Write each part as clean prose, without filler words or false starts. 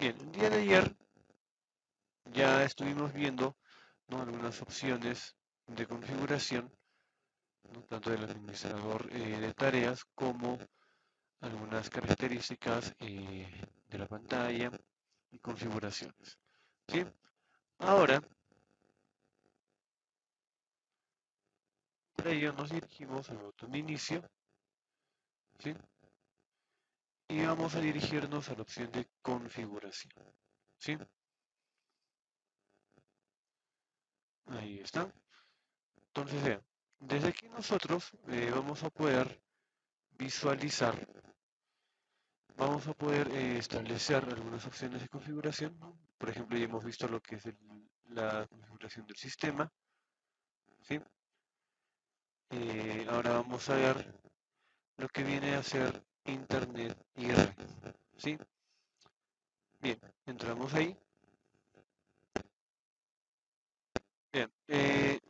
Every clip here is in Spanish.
Bien, el día de ayer ya estuvimos viendo, ¿no?, algunas opciones de configuración, ¿no?, tanto del administrador de tareas como algunas características de la pantalla y configuraciones. ¿Sí? Ahora, para ello nos dirigimos al botón de inicio, ¿sí?, y vamos a dirigirnos a la opción de configuración. ¿Sí? Ahí está. Entonces, vean, desde aquí nosotros vamos a poder visualizar, vamos a poder establecer algunas opciones de configuración, ¿no? Por ejemplo, ya hemos visto lo que es la configuración del sistema, ¿sí? Ahora vamos a ver lo que viene a ser Internet y red, ¿sí? Bien, entramos ahí. Bien,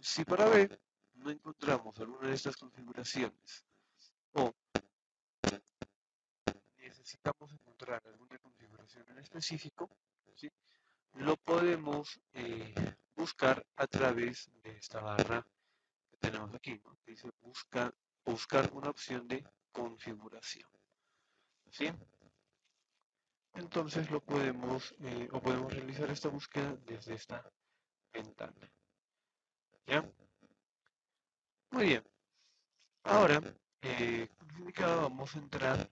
si para ver no encontramos alguna de estas configuraciones o necesitamos encontrar alguna configuración en específico, ¿sí?, lo podemos buscar a través de esta barra que tenemos aquí, ¿no?, que dice buscar una opción de configuración. ¿Sí? Entonces lo podemos o podemos realizar esta búsqueda desde esta ventana. ¿Ya? Muy bien. Ahora, como indicaba, vamos a entrar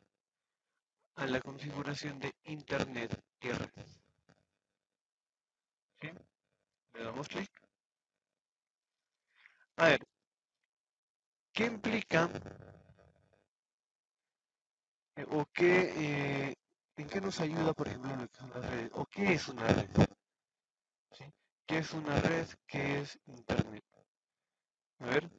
a la configuración de Internet y red. ¿Sí? Le damos clic. A ver, ¿qué implica o en qué nos ayuda, por ejemplo, lo que son las redes? ¿O qué es una red? ¿Sí? ¿Qué es una red? ¿Qué es Internet? A ver,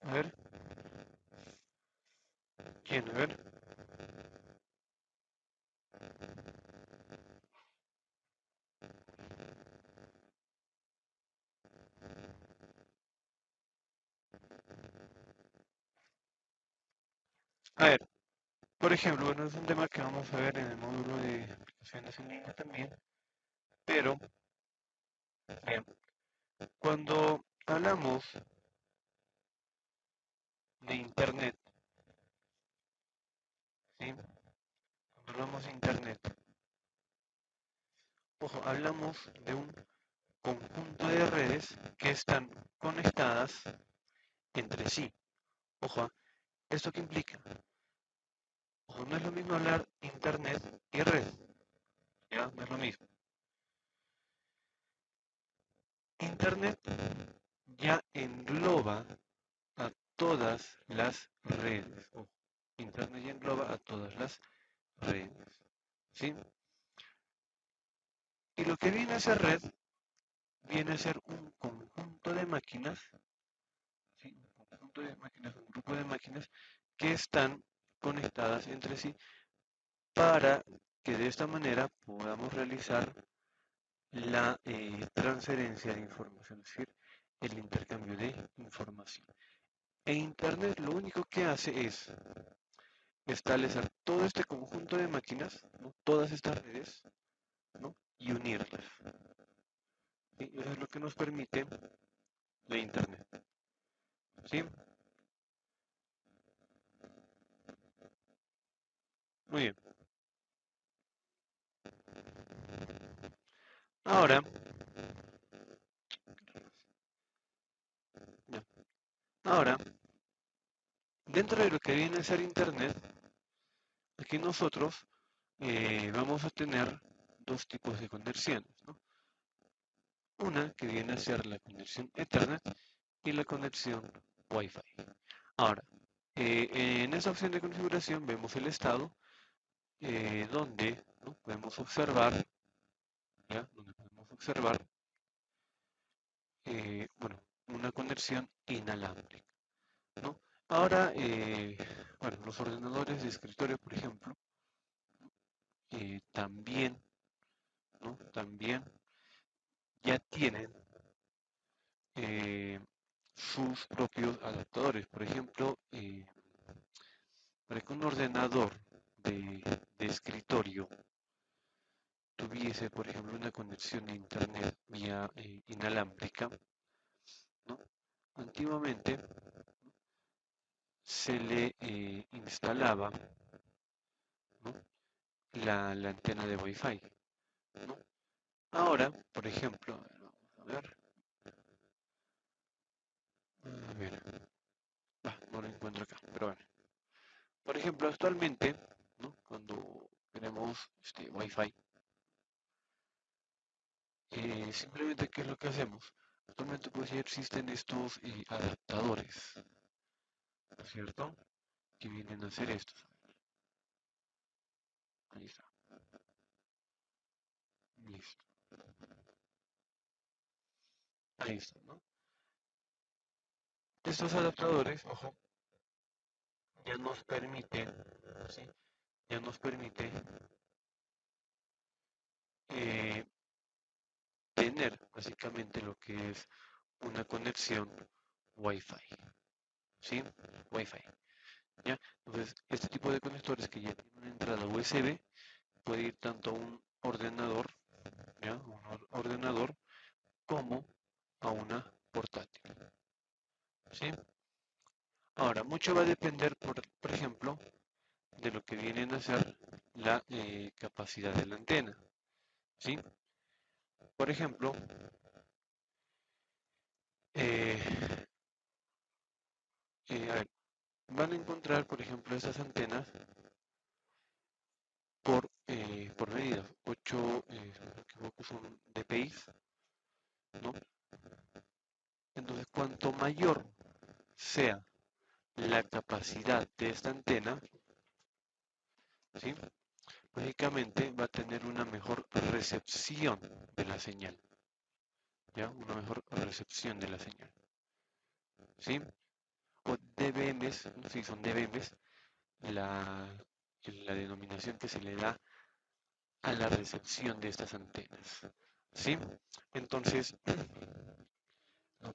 a ver, ¿quién? A ver, a ver, por ejemplo, bueno, es un tema que vamos a ver en el módulo de aplicaciones en línea también, pero, bien, cuando hablamos de Internet, ¿sí? Cuando hablamos de Internet, ojo, hablamos de un conjunto de redes que están conectadas entre sí. Ojo, ¿esto qué implica? Ojo, no es lo mismo hablar Internet y red, ¿ya? No es lo mismo. Internet ya engloba a todas las redes. Ojo, Internet ya engloba a todas las redes, ¿sí? Y lo que viene a ser red viene a ser un conjunto de máquinas, ¿sí?, un conjunto de máquinas, un grupo de máquinas que están conectadas entre sí para que de esta manera podamos realizar la transferencia de información, es decir, el intercambio de información. E Internet lo único que hace es establecer todo este conjunto de máquinas, ¿no?, todas estas redes, ¿no?, y unirlas. ¿Sí? Eso es lo que nos permite la Internet. ¿Sí? Muy bien. Ahora, ya. Ahora, dentro de lo que viene a ser Internet, aquí nosotros vamos a tener dos tipos de conexiones, ¿no? Una que viene a ser la conexión Ethernet y la conexión Wi-Fi. Ahora, en esta opción de configuración vemos el estado donde, ¿no?, podemos observar, ¿ya?, donde podemos observar bueno, una conexión inalámbrica, ¿no? Ahora, bueno, los ordenadores de escritorio, por ejemplo, también, ¿no? También ya tienen eh, sus propios adaptadores. Por ejemplo, para que un ordenador de escritorio tuviese, por ejemplo, una conexión de internet vía inalámbrica, ¿no? Antiguamente se le instalaba, ¿no? la antena de Wi-Fi, ¿no? Ahora, por ejemplo, a ver, no lo encuentro acá, pero bueno. Por ejemplo, actualmente, ¿no? Cuando tenemos Wi-Fi, simplemente, ¿qué es lo que hacemos? Actualmente, pues ya existen estos adaptadores, ¿no es cierto? Que vienen a hacer esto. Ahí está, listo. Ahí está, ¿no? Estos adaptadores, ojo, ya nos permiten, ¿sí? Ya nos permite eh, tener básicamente lo que es una conexión Wi-Fi, ¿sí? Wi-Fi, ¿ya? Entonces, este tipo de conectores que ya tienen una entrada USB puede ir tanto a un ordenador, ¿ya? Un ordenador como a una portátil, ¿sí? Ahora, mucho va a depender, por ejemplo, de lo que vienen a ser la capacidad de la antena, ¿sí? Por ejemplo, eh, a ver, van a encontrar, por ejemplo, estas antenas por medidas, 8, si no me equivoco, son dpi, ¿no? Entonces, cuanto mayor sea la capacidad de esta antena, ¿sí? Lógicamente va a tener una mejor recepción de la señal, ¿ya? Una mejor recepción de la señal, ¿sí? O dBms, ¿no? Sí, son dBms, la, la denominación que se le da a la recepción de estas antenas, ¿sí? Entonces,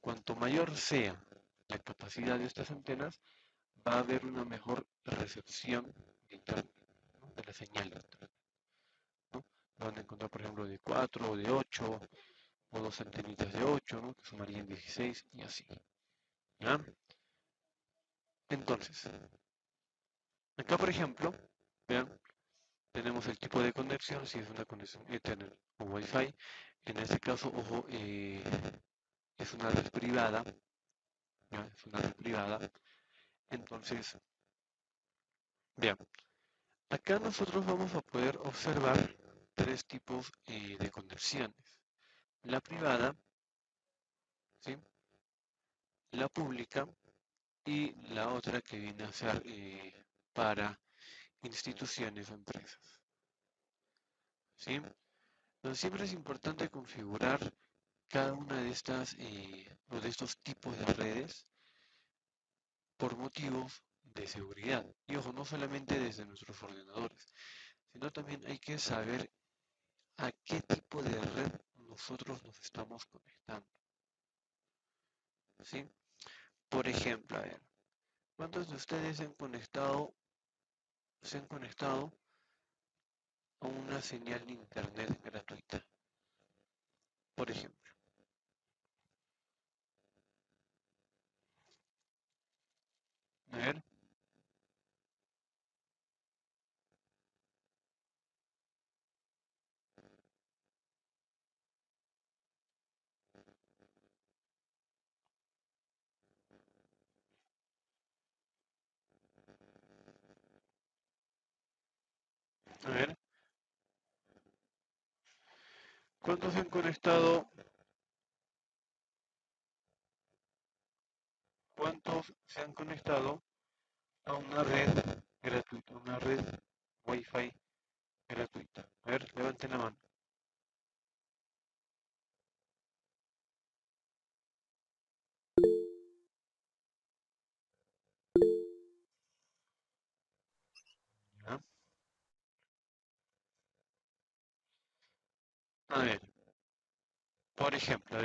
cuanto mayor sea la capacidad de estas antenas, va a haber una mejor recepción de internet, ¿no? De la señal de internet, ¿no? Van a encontrar, por ejemplo, de 4 o de 8 o dos antenitas de 8, ¿no? Que sumarían 16 y así, ¿ya? Entonces, acá, por ejemplo, vean, tenemos el tipo de conexión, si es una conexión Ethernet o Wi-Fi. En este caso, ojo, es una red privada, ¿ya? Es una red privada. Entonces, vean, acá nosotros vamos a poder observar tres tipos de conexiones. La privada, ¿sí? La pública y la otra que viene a ser para instituciones o empresas, ¿sí? Entonces siempre es importante configurar cada una de estas o de estos tipos de redes por motivos de seguridad. Y ojo, no solamente desde nuestros ordenadores, sino también hay que saber a qué tipo de red nosotros nos estamos conectando, ¿sí? Por ejemplo, a ver, ¿cuántos de ustedes se han conectado a una señal de internet gratuita? Por ejemplo, a ver, a ver, ¿cuántos se han conectado, cuántos se han conectado a una red gratuita, una red Wi-Fi gratuita? A ver, levanten la mano. ¿Ya? A ver, por ejemplo,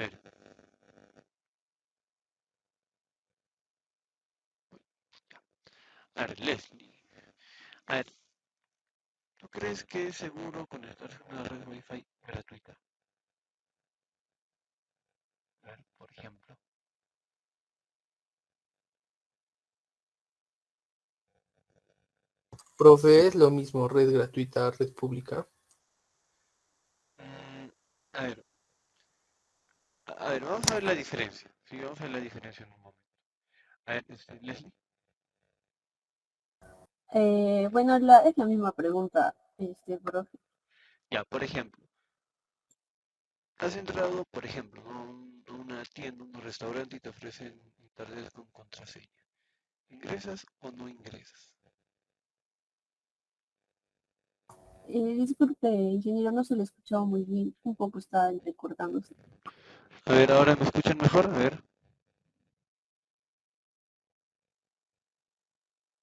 Leslie. A ver, ¿tú crees que es seguro conectarse a una red Wi-Fi gratuita? A ver, por ejemplo. Profe, es lo mismo red gratuita, red pública. Mm, a ver, vamos a ver la diferencia. Sí, vamos a ver la diferencia en un momento. A ver, Leslie. Bueno, es la misma pregunta, profe. Ya, por ejemplo, has entrado, por ejemplo, ¿no? A una tienda, un restaurante y te ofrecen internet con contraseña. ¿Ingresas o no ingresas? Disculpe, ingeniero, no se lo he escuchado muy bien, un poco está entrecortándose. A ver, ahora me escuchan mejor. A ver,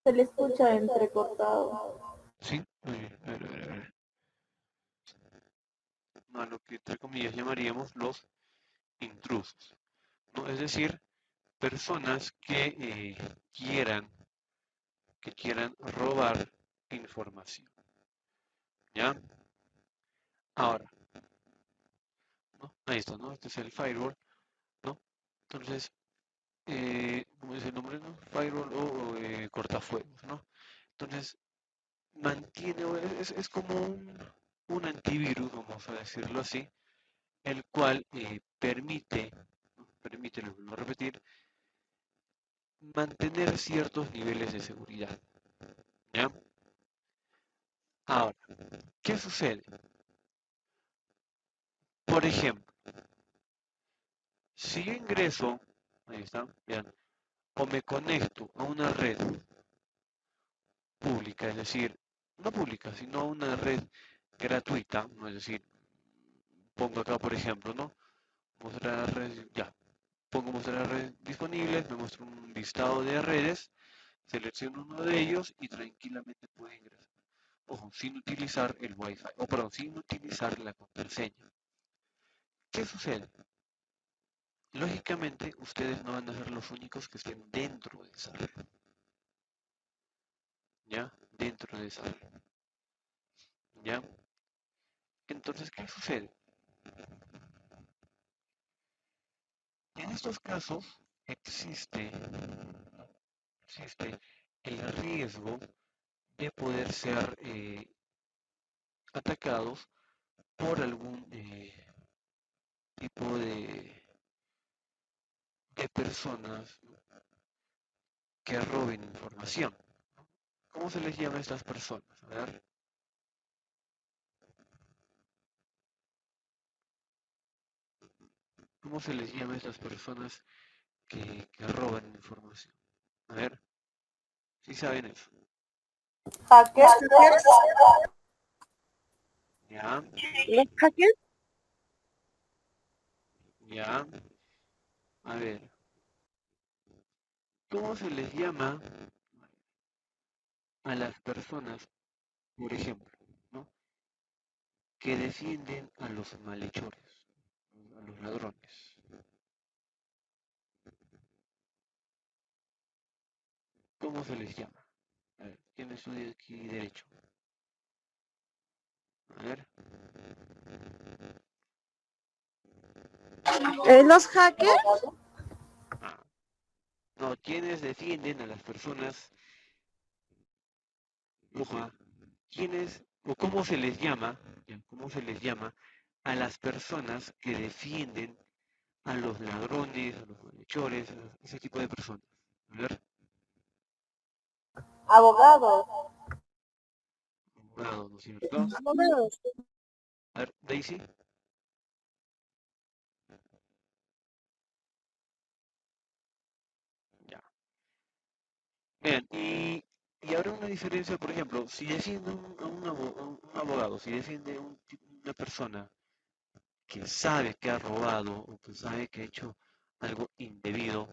Se le escucha entrecortado. sí. Muy bien. A ver. A lo que entre comillas llamaríamos los intrusos, ¿no? Es decir, personas que quieran robar información, ¿ya? Ahora, ¿no? Ahí está, ¿no? Este es el firewall, ¿no? Entonces, ¿cómo dice el nombre, no? Firewall o cortafuegos, ¿no? Entonces, mantiene, es como un antivirus, vamos a decirlo así, el cual permite, lo vuelvo a repetir, mantener ciertos niveles de seguridad, ¿ya? Ahora, ¿qué sucede? Por ejemplo, si yo ingreso, ahí está, vean, o me conecto a una red pública, es decir, no pública, sino a una red gratuita, ¿no? Es decir, pongo acá, por ejemplo, ¿no? Mostrar redes, ya, pongo mostrar redes disponibles, me muestra un listado de redes, selecciono uno de ellos y tranquilamente puedo ingresar. Ojo, sin utilizar el Wi-Fi, o perdón, sin utilizar la contraseña. ¿Qué sucede? Lógicamente, ustedes no van a ser los únicos que estén dentro de esa red, ¿ya? Dentro de esa red, ¿ya? Entonces, ¿qué sucede? En estos casos existe el riesgo de poder ser atacados por algún tipo de personas que roben información. ¿Cómo se les llama a estas personas? A ver, ¿cómo se les llama a estas personas que roban información? A ver, si saben eso. ¿Hackers? Ya, ¿Los hackers? ya. A ver, ¿cómo se les llama a las personas, por ejemplo, ¿no? que defienden a los malhechores, a los ladrones? ¿Cómo se les llama? A ver, ¿quién estudia aquí derecho? A ver. ¿Los hackers? Ah, no, ¿quiénes defienden a las personas? Ojo, ¿quiénes o cómo se les llama? ¿Cómo se les llama a las personas que defienden a los ladrones, a los malhechores, a ese tipo de personas? A ver, Abogados. abogado, ¿no es cierto? Abogados. A ver, Daisy, ya. Vean, y habrá una diferencia, por ejemplo, si defiende un abogado, si defiende una persona que sabe que ha robado o que sabe que ha hecho algo indebido,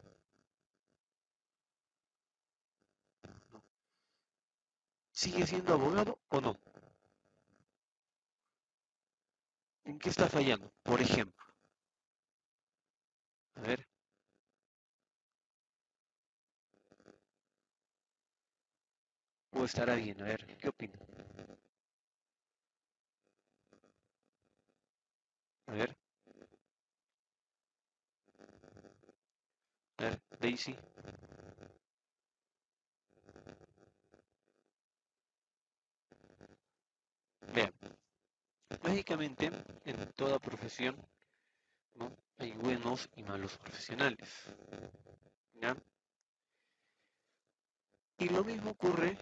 ¿sigue siendo abogado o no? ¿En qué está fallando? Por ejemplo, a ver, o estará bien, a ver, ¿qué opina? A ver, Daisy, vean, lógicamente, en toda profesión, ¿no? Hay buenos y malos profesionales, ¿ya? Y lo mismo ocurre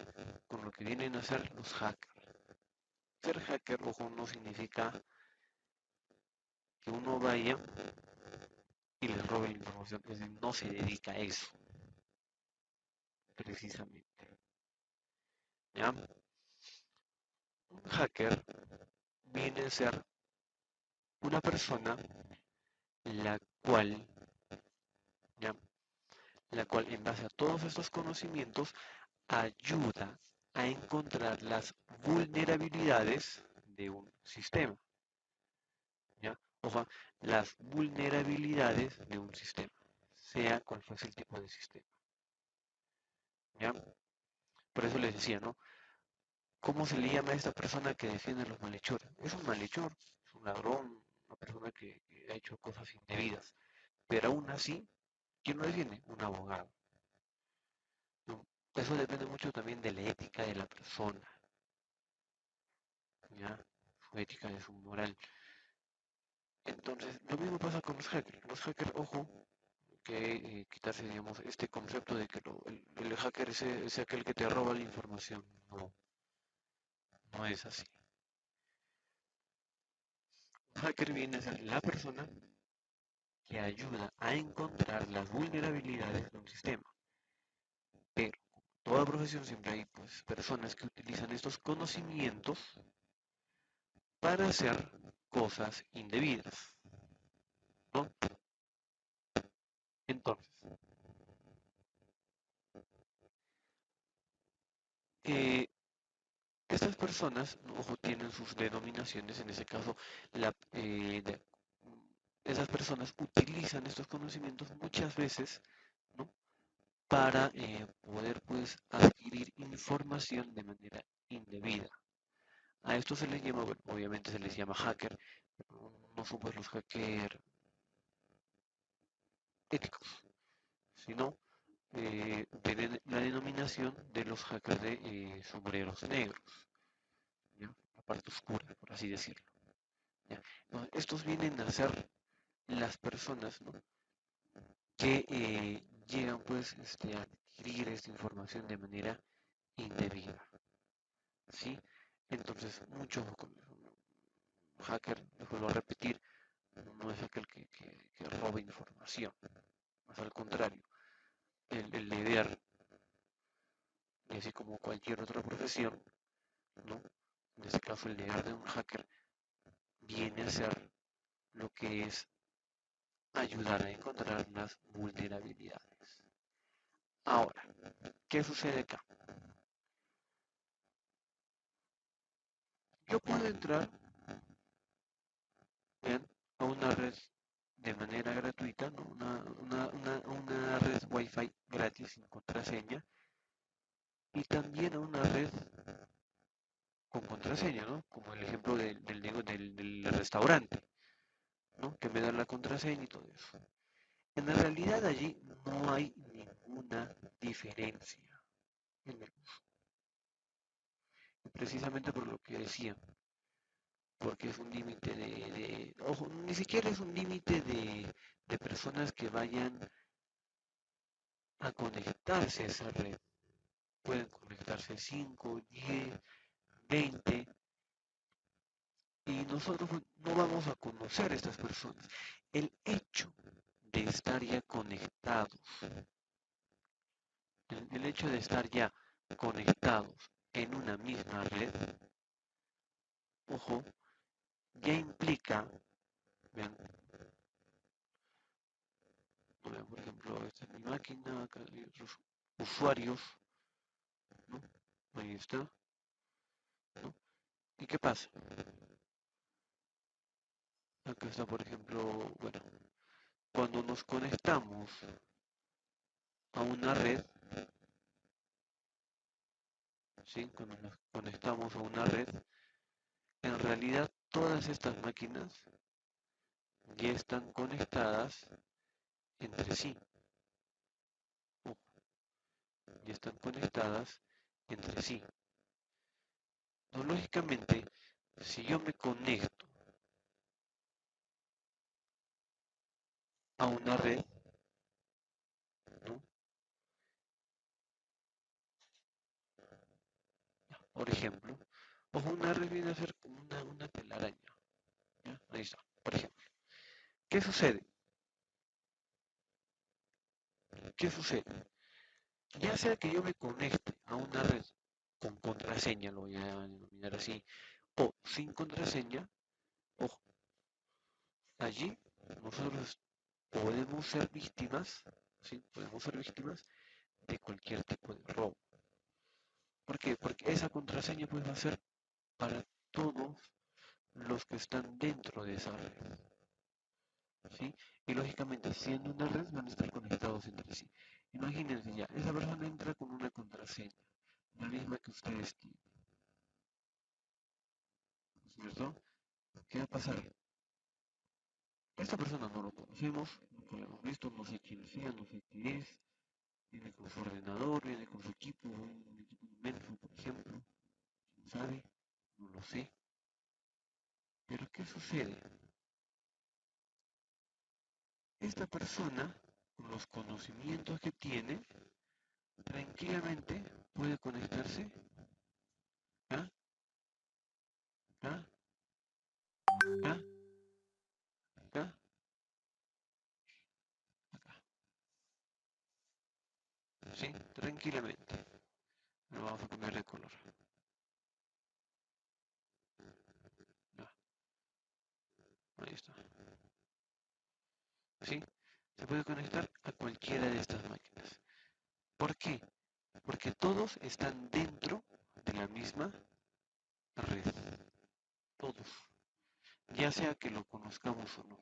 con lo que vienen a ser los hackers. Ser hacker, ojo, no significa que uno vaya y les robe la información, es decir, no se dedica a eso, precisamente, ¿ya? Un hacker viene a ser una persona la cual, ¿ya? La cual en base a todos estos conocimientos ayuda a encontrar las vulnerabilidades de un sistema, ¿ya? Ojo, las vulnerabilidades de un sistema, sea cual fuese el tipo de sistema, ¿ya? Por eso les decía, ¿no? ¿Cómo se le llama a esta persona que defiende a los malhechores? Es un malhechor, es un ladrón, una persona que ha hecho cosas indebidas, pero aún así, ¿quién lo defiende? Un abogado, ¿no? Eso depende mucho también de la ética de la persona, ¿ya? Su ética, de su moral. Entonces, lo mismo pasa con los hackers. Los hackers, ojo, que quitarse, digamos, este concepto de que el hacker es aquel que te roba la información. No, no es así. Un hacker viene a ser la persona que ayuda a encontrar las vulnerabilidades de un sistema. Pero, como toda profesión, siempre hay pues, personas que utilizan estos conocimientos para hacer cosas indebidas, ¿no? Entonces, eh, estas personas, ojo, tienen sus denominaciones, en ese caso, la, esas personas utilizan estos conocimientos muchas veces, ¿no? Para poder pues adquirir información de manera indebida. A esto se les llama, bueno, obviamente se les llama hacker, pero no son pues los hackers éticos, sino tienen la denominación de los hackers de sombreros negros, ¿ya? La parte oscura, por así decirlo. ¿Ya? Entonces, estos vienen a ser las personas, ¿no? Que llegan pues a adquirir esta información de manera indebida, ¿sí? Entonces, mucho con un hacker, les vuelvo a repetir, no es aquel que roba información, más al contrario, el deber, y así como cualquier otra profesión, ¿no? En este caso el deber de un hacker viene a ser lo que es ayudar a encontrar las vulnerabilidades. Ahora, ¿qué sucede acá? Yo puedo entrar, bien, a una red de manera gratuita, ¿no? Una red Wi-Fi gratis sin contraseña y también a una red con contraseña, ¿no? Como el ejemplo del restaurante, ¿no? Que me dan la contraseña y todo eso. En realidad allí no hay ninguna diferencia en el uso, precisamente por lo que decía, porque es un límite ojo, ni siquiera es un límite de personas que vayan a conectarse a esa red. Pueden conectarse 5, 10, 20 y nosotros no vamos a conocer a estas personas. El hecho de estar ya conectados, el hecho de estar ya conectados en una misma red, ojo, ya implica, vean, por ejemplo, esta es mi máquina, acá hay otros usuarios, ¿no? Ahí está, ¿no? ¿Y qué pasa? Acá está, por ejemplo, bueno, cuando nos conectamos a una red, ¿sí? Cuando nos conectamos a una red, en realidad todas estas máquinas ya están conectadas entre sí, o ya están conectadas entre sí. No, lógicamente, si yo me conecto a una red, ¿no? Por ejemplo, ojo, una red viene a ser como una telaraña, ¿ya? Ahí está, por ejemplo. ¿Qué sucede? ¿Qué sucede? Ya sea que yo me conecte a una red con contraseña, lo voy a denominar así, o sin contraseña, ojo, allí nosotros podemos ser víctimas, ¿sí? Podemos ser víctimas de cualquier tipo de robo. ¿Por qué? Porque esa contraseña pues va a ser para todos los que están dentro de esa red, ¿sí? Y lógicamente, siendo una red, van a estar conectados entre sí. Imagínense ya, esa persona entra con una contraseña, la misma que ustedes tienen, ¿cierto? ¿Qué va a pasar? Esta persona no lo conocemos, nunca lo hemos visto, no sé quién sea, no sé qué es, viene con su ordenador, viene con su equipo, un equipo inmenso, por ejemplo, quién sabe, no lo sé. Pero ¿qué sucede? Esta persona, con los conocimientos que tiene, tranquilamente puede conectarse, ¿ah? ¿Ah? ¿Ah? ¿Ah? Sí, tranquilamente. Lo vamos a cambiar de color. Ya, ahí está. ¿Sí? Se puede conectar a cualquiera de estas máquinas. ¿Por qué? Porque todos están dentro de la misma red. Todos. Ya sea que lo conozcamos o no.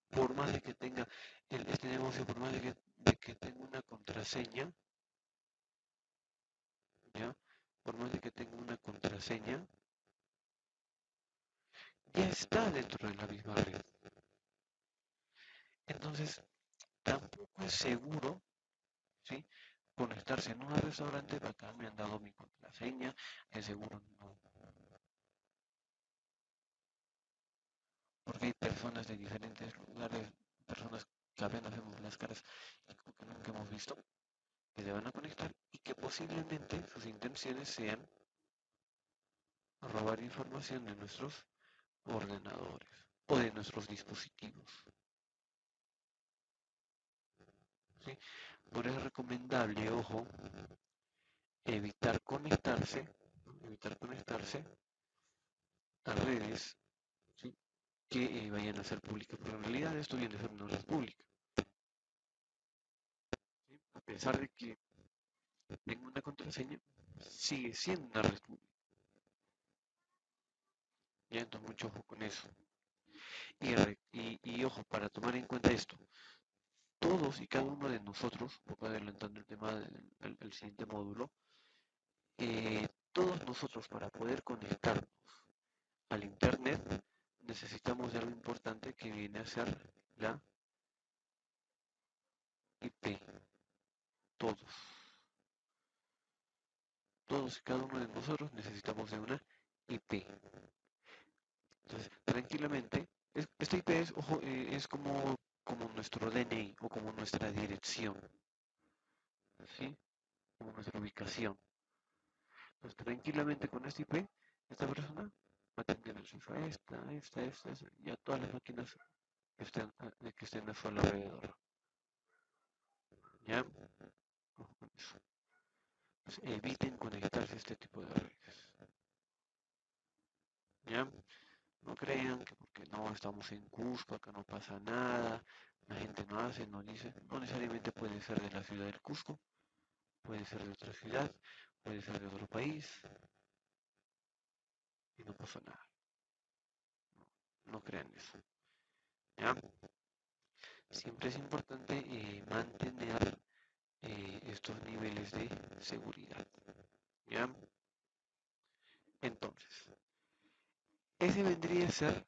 Por más de que tenga este negocio, por más de que tenga una contraseña, ¿ya? Por más de que tenga una contraseña, ya está dentro de la misma red. Entonces, tampoco es seguro, ¿sí? Conectarse en un restaurante, acá me han dado mi contraseña, es seguro no. Porque hay personas de diferentes lugares, personas que apenas vemos las caras y que nunca hemos visto, que se van a conectar y que posiblemente sus intenciones sean robar información de nuestros ordenadores o de nuestros dispositivos. ¿Sí? Por eso es recomendable, ojo, evitar conectarse, ¿no? Evitar conectarse a redes, ¿sí? Que vayan a ser públicas, pero en realidad esto viene a ser una red pública. ¿Sí? A pesar de que tenga una contraseña, sigue siendo una red pública. Ya, entonces mucho ojo con eso. Y ojo, para tomar en cuenta esto, todos y cada uno de nosotros, un poco adelantando el tema del siguiente módulo, todos nosotros para poder conectarnos al Internet necesitamos de algo importante que viene a ser la IP. Todos, todos y cada uno de nosotros necesitamos de una IP. Entonces, tranquilamente, esta IP es, ojo, es como nuestro DNI o como nuestra dirección, ¿sí? Como nuestra ubicación. Entonces, tranquilamente con esta IP, esta persona va a tener acceso a esta, y a todas las máquinas que estén a su alrededor. ¿Ya? Ojo con eso. Pues eviten conectarse a este tipo de redes. ¿Ya? No crean que porque no estamos en Cusco, acá no pasa nada, la gente no hace, no dice. No necesariamente puede ser de la ciudad del Cusco, puede ser de otra ciudad, puede ser de otro país y no pasa nada. no crean eso. ¿Ya? Siempre es importante mantener estos niveles de seguridad. ¿Ya? Entonces, ese vendría a ser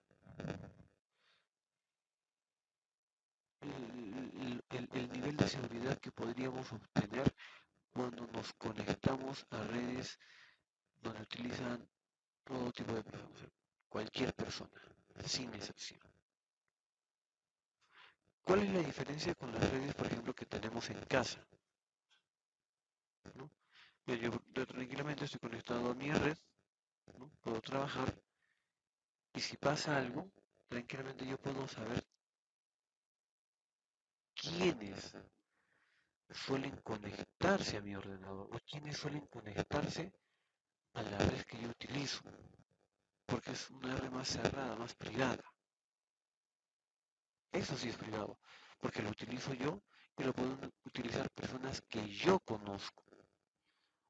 el nivel de seguridad que podríamos obtener cuando nos conectamos a redes donde utilizan todo tipo de personas, cualquier persona, sin excepción. ¿Cuál es la diferencia con las redes, por ejemplo, que tenemos en casa? ¿No? Yo tranquilamente estoy conectado a mi red, ¿no? Puedo trabajar y si pasa algo, tranquilamente yo puedo saber quiénes suelen conectarse a mi ordenador o quiénes suelen conectarse a la red que yo utilizo, porque es una red más cerrada, más privada. Eso sí es privado, porque lo utilizo yo y lo pueden utilizar personas que yo conozco.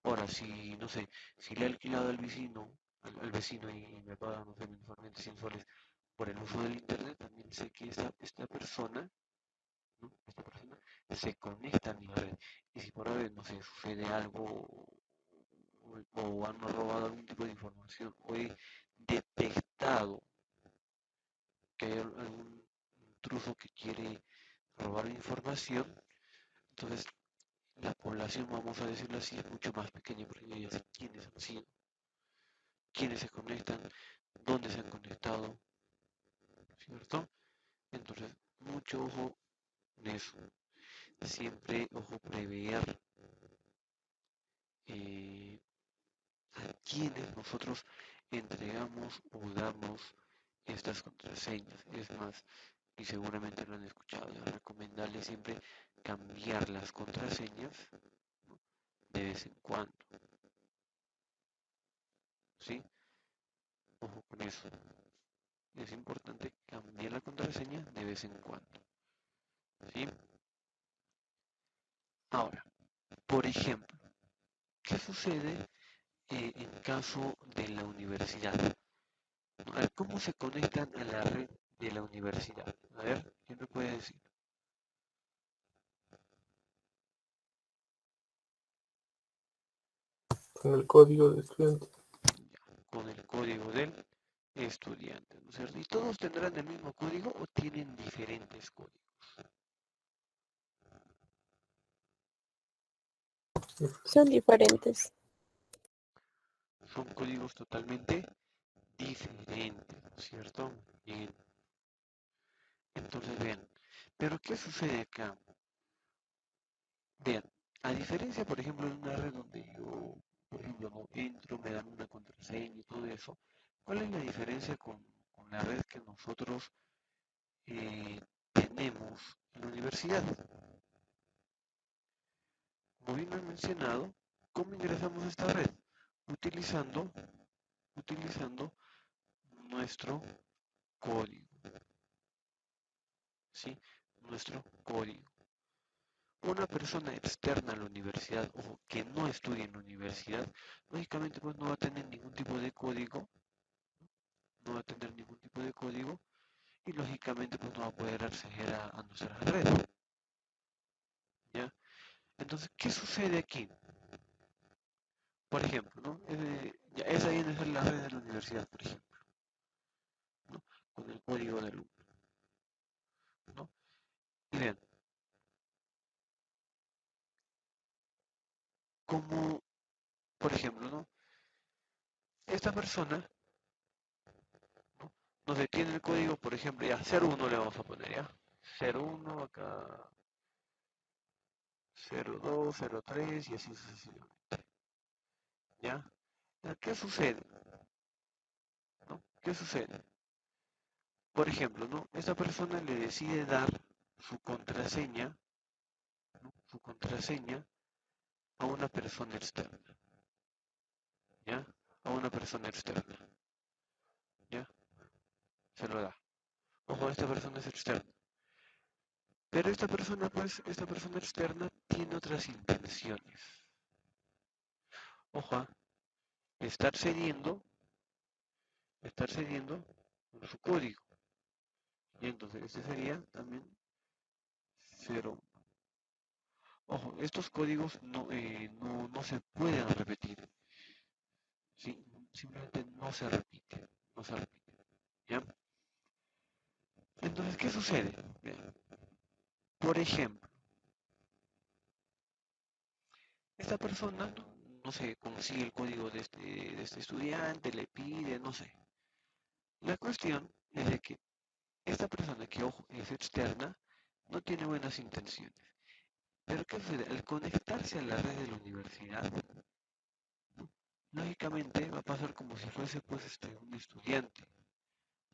Ahora, si, no sé, si le he alquilado al vecino y me paga, no sé, mensualmente 100 soles por el uso del internet, también sé que esta persona, ¿no? Esta persona se conecta a mi red. Y si por ahí, no sé, sucede algo o han robado algún tipo de información o he detectado que hay algún intruso que quiere robar información, entonces la población, vamos a decirlo así, es mucho más pequeña porque yo ya sé quiénes han sido, quiénes se conectan, dónde se han conectado, ¿cierto? Entonces, mucho ojo en eso. Siempre, ojo, prever eh, a quienes nosotros entregamos o damos estas contraseñas. Es más, y seguramente lo han escuchado, es recomendable siempre cambiar las contraseñas, ¿no? De vez en cuando, ¿sí? Ojo con eso. Es importante cambiar la contraseña de vez en cuando, ¿sí? Ahora, por ejemplo, ¿qué sucede en caso de la universidad? A ver, ¿cómo se conectan a la red de la universidad? A ver, ¿quién me puede decir? Con el código de estudiante. Ya, con el código del estudiante, ¿no es cierto? ¿Y todos tendrán el mismo código o tienen diferentes códigos? Son diferentes. Son códigos totalmente diferentes, ¿no es cierto? Bien, entonces vean, pero ¿qué sucede acá? Vean, a diferencia, por ejemplo, de una red donde yo, por ejemplo, no entro, me dan una contraseña y todo eso, ¿cuál es la diferencia con la red que nosotros tenemos en la universidad? Como bien lo he mencionado, ¿cómo ingresamos a esta red? Utilizando, utilizando nuestro código, ¿sí? Nuestro código. Una persona externa a la universidad o que no estudie en la universidad, lógicamente pues no va a tener ningún tipo de código, no va a tener ningún tipo de código y lógicamente pues no va a poder acceder a nuestras redes, ¿ya? Entonces, ¿qué sucede aquí? Por ejemplo, ¿no? Ya, esa viene a ser la red de la universidad, por ejemplo, ¿no? Con el código del alumno, ¿no? Y vean, como, por ejemplo, ¿no? Esta persona, ¿no? No sé, tiene el código, por ejemplo, ya 01 le vamos a poner, ¿ya? 01 acá, 02, 03 y así sucesivamente, ¿ya? ¿Qué sucede? ¿No? ¿Qué sucede? Por ejemplo, ¿no? Esta persona le decide dar su contraseña, ¿no? Su contraseña a una persona externa, ¿ya? A una persona externa, ¿ya? Se lo da. Ojo, esta persona es externa. Pero esta persona, pues, esta persona externa tiene otras intenciones. Ojo, estar cediendo con su código. Y entonces este sería también 0. Ojo, estos códigos no se pueden repetir, ¿sí? Simplemente no se repite, no se repite, ¿ya? Entonces, ¿qué sucede? Bien, por ejemplo, esta persona, no sé, consigue el código de este estudiante, le pide, no sé. La cuestión es de que esta persona que, ojo, es externa, no tiene buenas intenciones. Pero ¿qué sucede? Al conectarse a la red de la universidad, lógicamente va a pasar como si fuese pues un estudiante,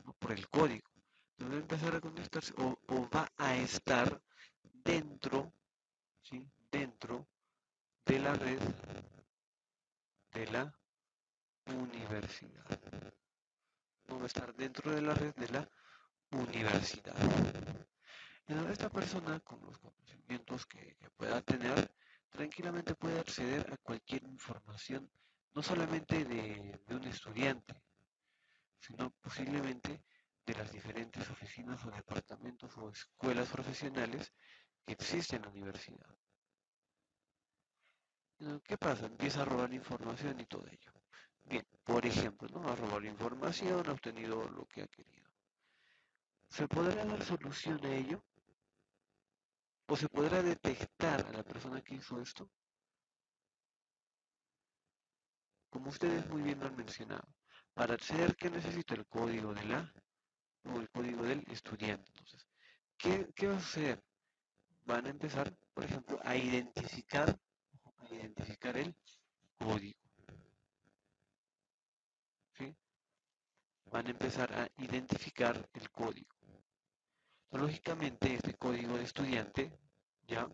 ¿no? Por el código. Entonces va a empezar a conectarse o va a estar dentro, ¿sí? Dentro de la red de la universidad. No va a estar dentro de la red de la universidad. Entonces esta persona con los conocimientos que pueda tener, tranquilamente puede acceder a cualquier información, no solamente de un estudiante, sino posiblemente de las diferentes oficinas o departamentos o escuelas profesionales que existen en la universidad. ¿Qué pasa? Empieza a robar información y todo ello. Bien, por ejemplo, ¿no? Ha robado información, ha obtenido lo que ha querido. ¿Se podrá dar solución a ello? ¿O se podrá detectar a la persona que hizo esto? Como ustedes muy bien lo han mencionado, para acceder, ¿qué necesita el código de la o el código del estudiante? Entonces, ¿qué va a suceder? Van a empezar, por ejemplo, a identificar el código, ¿sí? Van a empezar a identificar el código. Lógicamente, este código de estudiante, ya,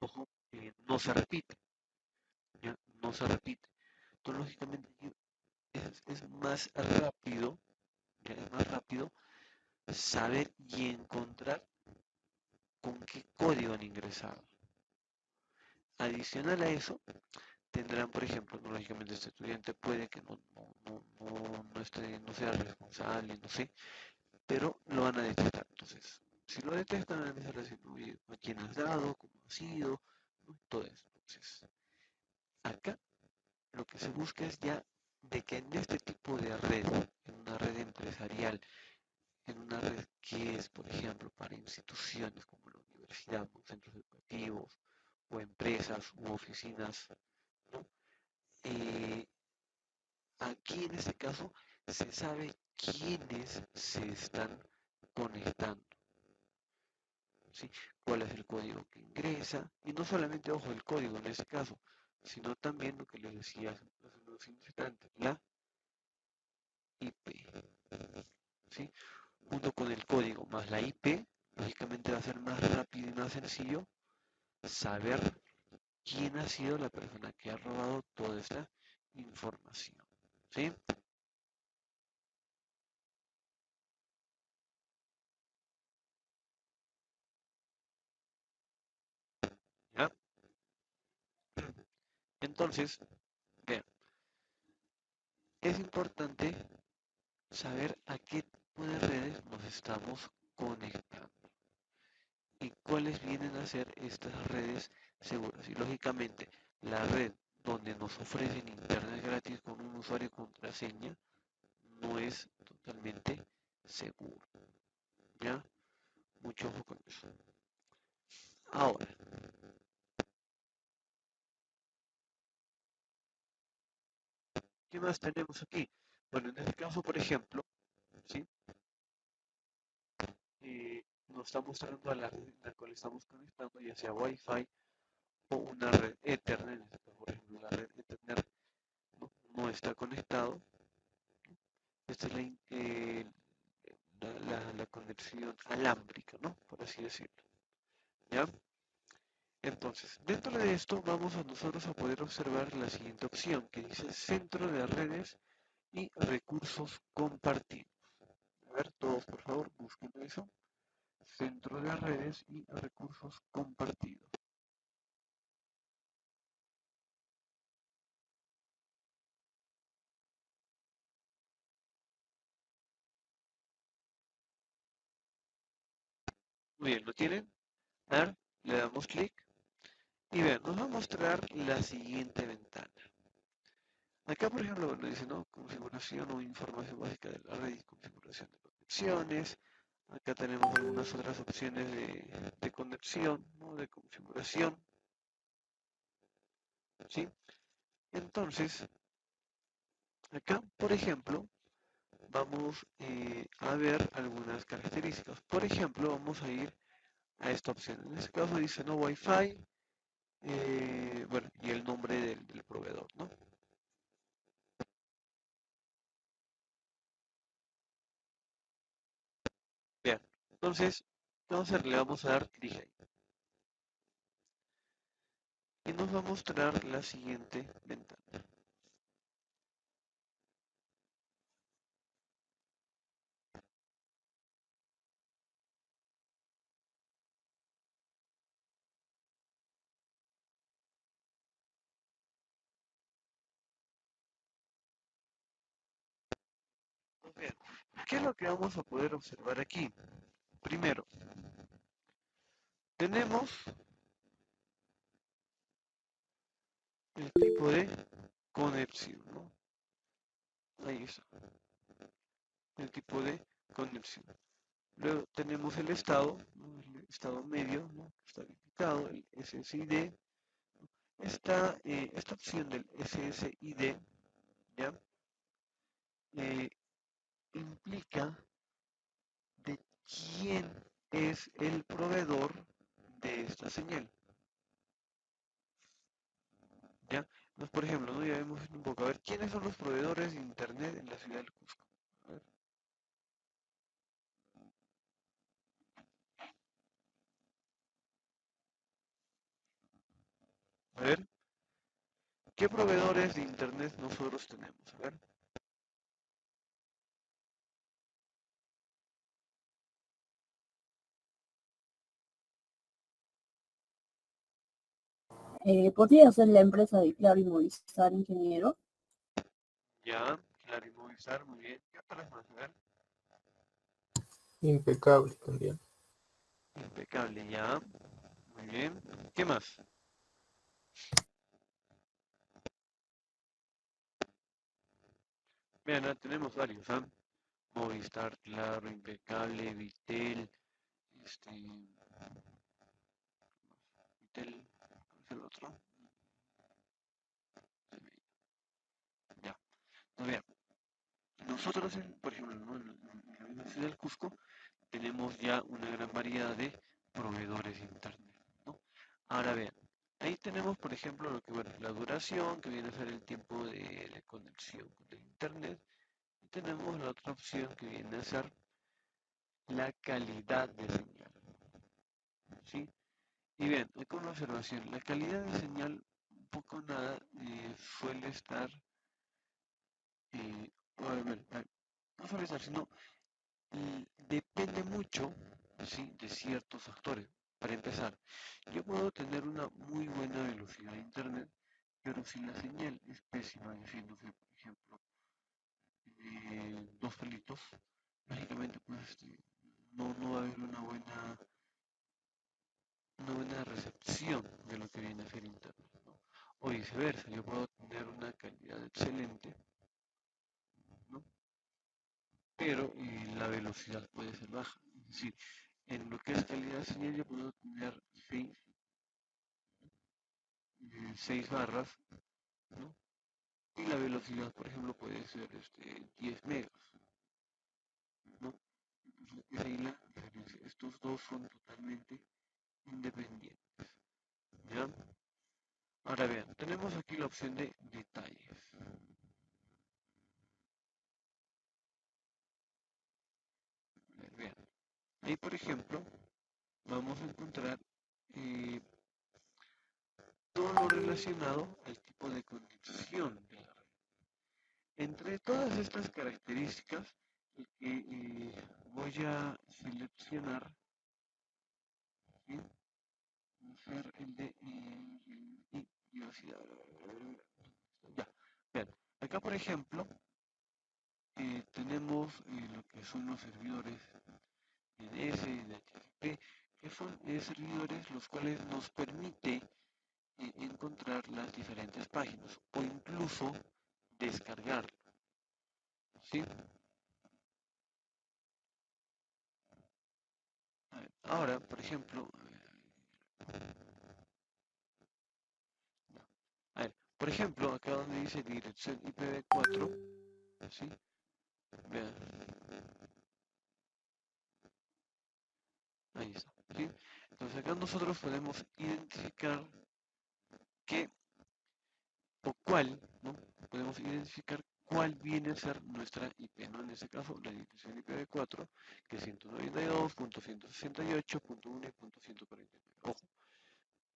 ojo, no se repite, ya, no se repite. Entonces, lógicamente, es más rápido, ya, es más rápido saber y encontrar con qué código han ingresado. Adicional a eso, tendrán, por ejemplo, no, lógicamente este estudiante puede que no sea responsable, no sé, pero lo van a detectar. Entonces, si lo detectan, van a empezar a decir, oye, ¿a quién has dado? ¿Cómo ha sido? ¿No? Todo eso. Entonces, acá lo que se busca es ya de que en este tipo de red, en una red empresarial, en una red que es, por ejemplo, para instituciones como la universidad, ¿no? Centros educativos, o empresas u oficinas, ¿no? Eh, Aquí en este caso se sabe quiénes se están conectando, ¿sí? Cuál es el código que ingresa, y no solamente, ojo, el código en este caso, sino también lo que les decía hace unos instantes, la IP, ¿sí? Junto con el código más la IP, lógicamente va a ser más rápido y más sencillo saber quién ha sido la persona que ha robado toda esta información, ¿sí? ¿Ya? Entonces, vean, es importante saber a qué tipo de redes nos estamos conectando y cuáles vienen a ser estas redes seguras. Y lógicamente, la red donde nos ofrecen internet gratis con un usuario y contraseña no es totalmente seguro. ¿Ya? Mucho ojo con eso. Ahora, ¿qué más tenemos aquí? Bueno, en este caso, por ejemplo, ¿sí? Nos está mostrando a la red en la cual estamos conectando, ya sea Wi-Fi o una red Ethernet. Por ejemplo, la red Ethernet no está conectado. Esta es la conexión alámbrica, ¿no? Por así decirlo. ¿Ya? Entonces, dentro de esto vamos a nosotros a poder observar la siguiente opción que dice Centro de Redes y Recursos Compartidos. A ver, todos por favor, busquen eso. Centro de Redes y Recursos Compartidos. Muy bien, ¿lo tienen? A ver, le damos clic y vean, nos va a mostrar la siguiente ventana. Acá, por ejemplo, bueno, dice, ¿no? Configuración o información básica de la red y configuración de conexiones. Acá tenemos algunas otras opciones de conexión, ¿no? De configuración, ¿sí? Entonces, acá, por ejemplo, vamos a ver algunas características. Por ejemplo, vamos a ir a esta opción. En este caso dice, ¿no? Wi-Fi, bueno, y el nombre del proveedor, ¿no? Bien, entonces, ¿qué vamos a hacer? Le vamos a dar clic ahí. Y nos va a mostrar la siguiente ventana. Pues bien, ¿qué es lo que vamos a poder observar aquí? Primero, tenemos el tipo de conexión, ¿no? Ahí está, el tipo de conexión. Luego tenemos el estado, ¿no? El estado medio, ¿no? Está verificado, el SSID. Esta opción del SSID, ¿ya? Eh, implica de quién es el proveedor de esta señal, ¿ya? Entonces, por ejemplo, ¿no? Ya hemos visto un poco, a ver, ¿quiénes son los proveedores de Internet en la ciudad del Cusco? A ver, a ver, ¿qué proveedores de Internet nosotros tenemos? A ver, ¿Podría ser la empresa de Claro y Movistar, ingeniero? ya, Claro y Movistar, muy bien. ¿Qué otras más? A ver, Impecable también. impecable, ya, muy bien. ¿Qué más? Vean, tenemos varios, ¿ah? Movistar, Claro, impecable, Vitel, este, Vitel, ¿cuál es el otro? Ya, muy bien. Nosotros, por ejemplo, ¿no? En la misma ciudad del Cusco, tenemos ya una gran variedad de proveedores de Internet, ¿no? Ahora vean, ahí tenemos, por ejemplo, lo que, bueno, la duración, que viene a ser el tiempo de conexión con el Internet, y tenemos la otra opción que viene a ser la calidad de señal, ¿sí? Y bien, hay una observación, la calidad de señal, un poco nada, suele estar, bueno, no suele estar, sino depende mucho, ¿sí? De ciertos factores. Para empezar, yo puedo tener una muy buena velocidad de internet, pero si la señal es pésima, es decir, no sé, por ejemplo, dos palitos, lógicamente pues no va a haber una buena recepción de lo que viene a ser internet, ¿no? O viceversa, yo puedo tener una calidad excelente, ¿no? Pero la velocidad puede ser baja. Es decir, en lo que es calidad de señal yo puedo tener 6 barras, ¿no? Y la velocidad, por ejemplo, puede ser 10 megas, ¿no? Es ahí la diferencia. Estos dos son totalmente independientes, ¿ya? Ahora vean, tenemos aquí la opción de detalles. Vean, ahí por ejemplo vamos a encontrar eh, todo lo relacionado al tipo de conexión de la red. Entre todas estas características, voy a seleccionar, ¿sí? Hacer el de diversidad. Ya, vean, acá por ejemplo tenemos lo que son los servidores DNS, DHCP, que son servidores los cuales nos permite encontrar las diferentes páginas o incluso descargarlo, ¿sí? A ver, ahora, por ejemplo, a ver, por ejemplo, acá donde dice dirección IPv4, ¿sí? Vean, ahí está, ¿sí? Entonces acá nosotros podemos identificar qué o cuál, ¿no? Podemos identificar cuál viene a ser nuestra IP, ¿no? En este caso, la dirección IPv4, que es 192.168.1 y .149. Ojo,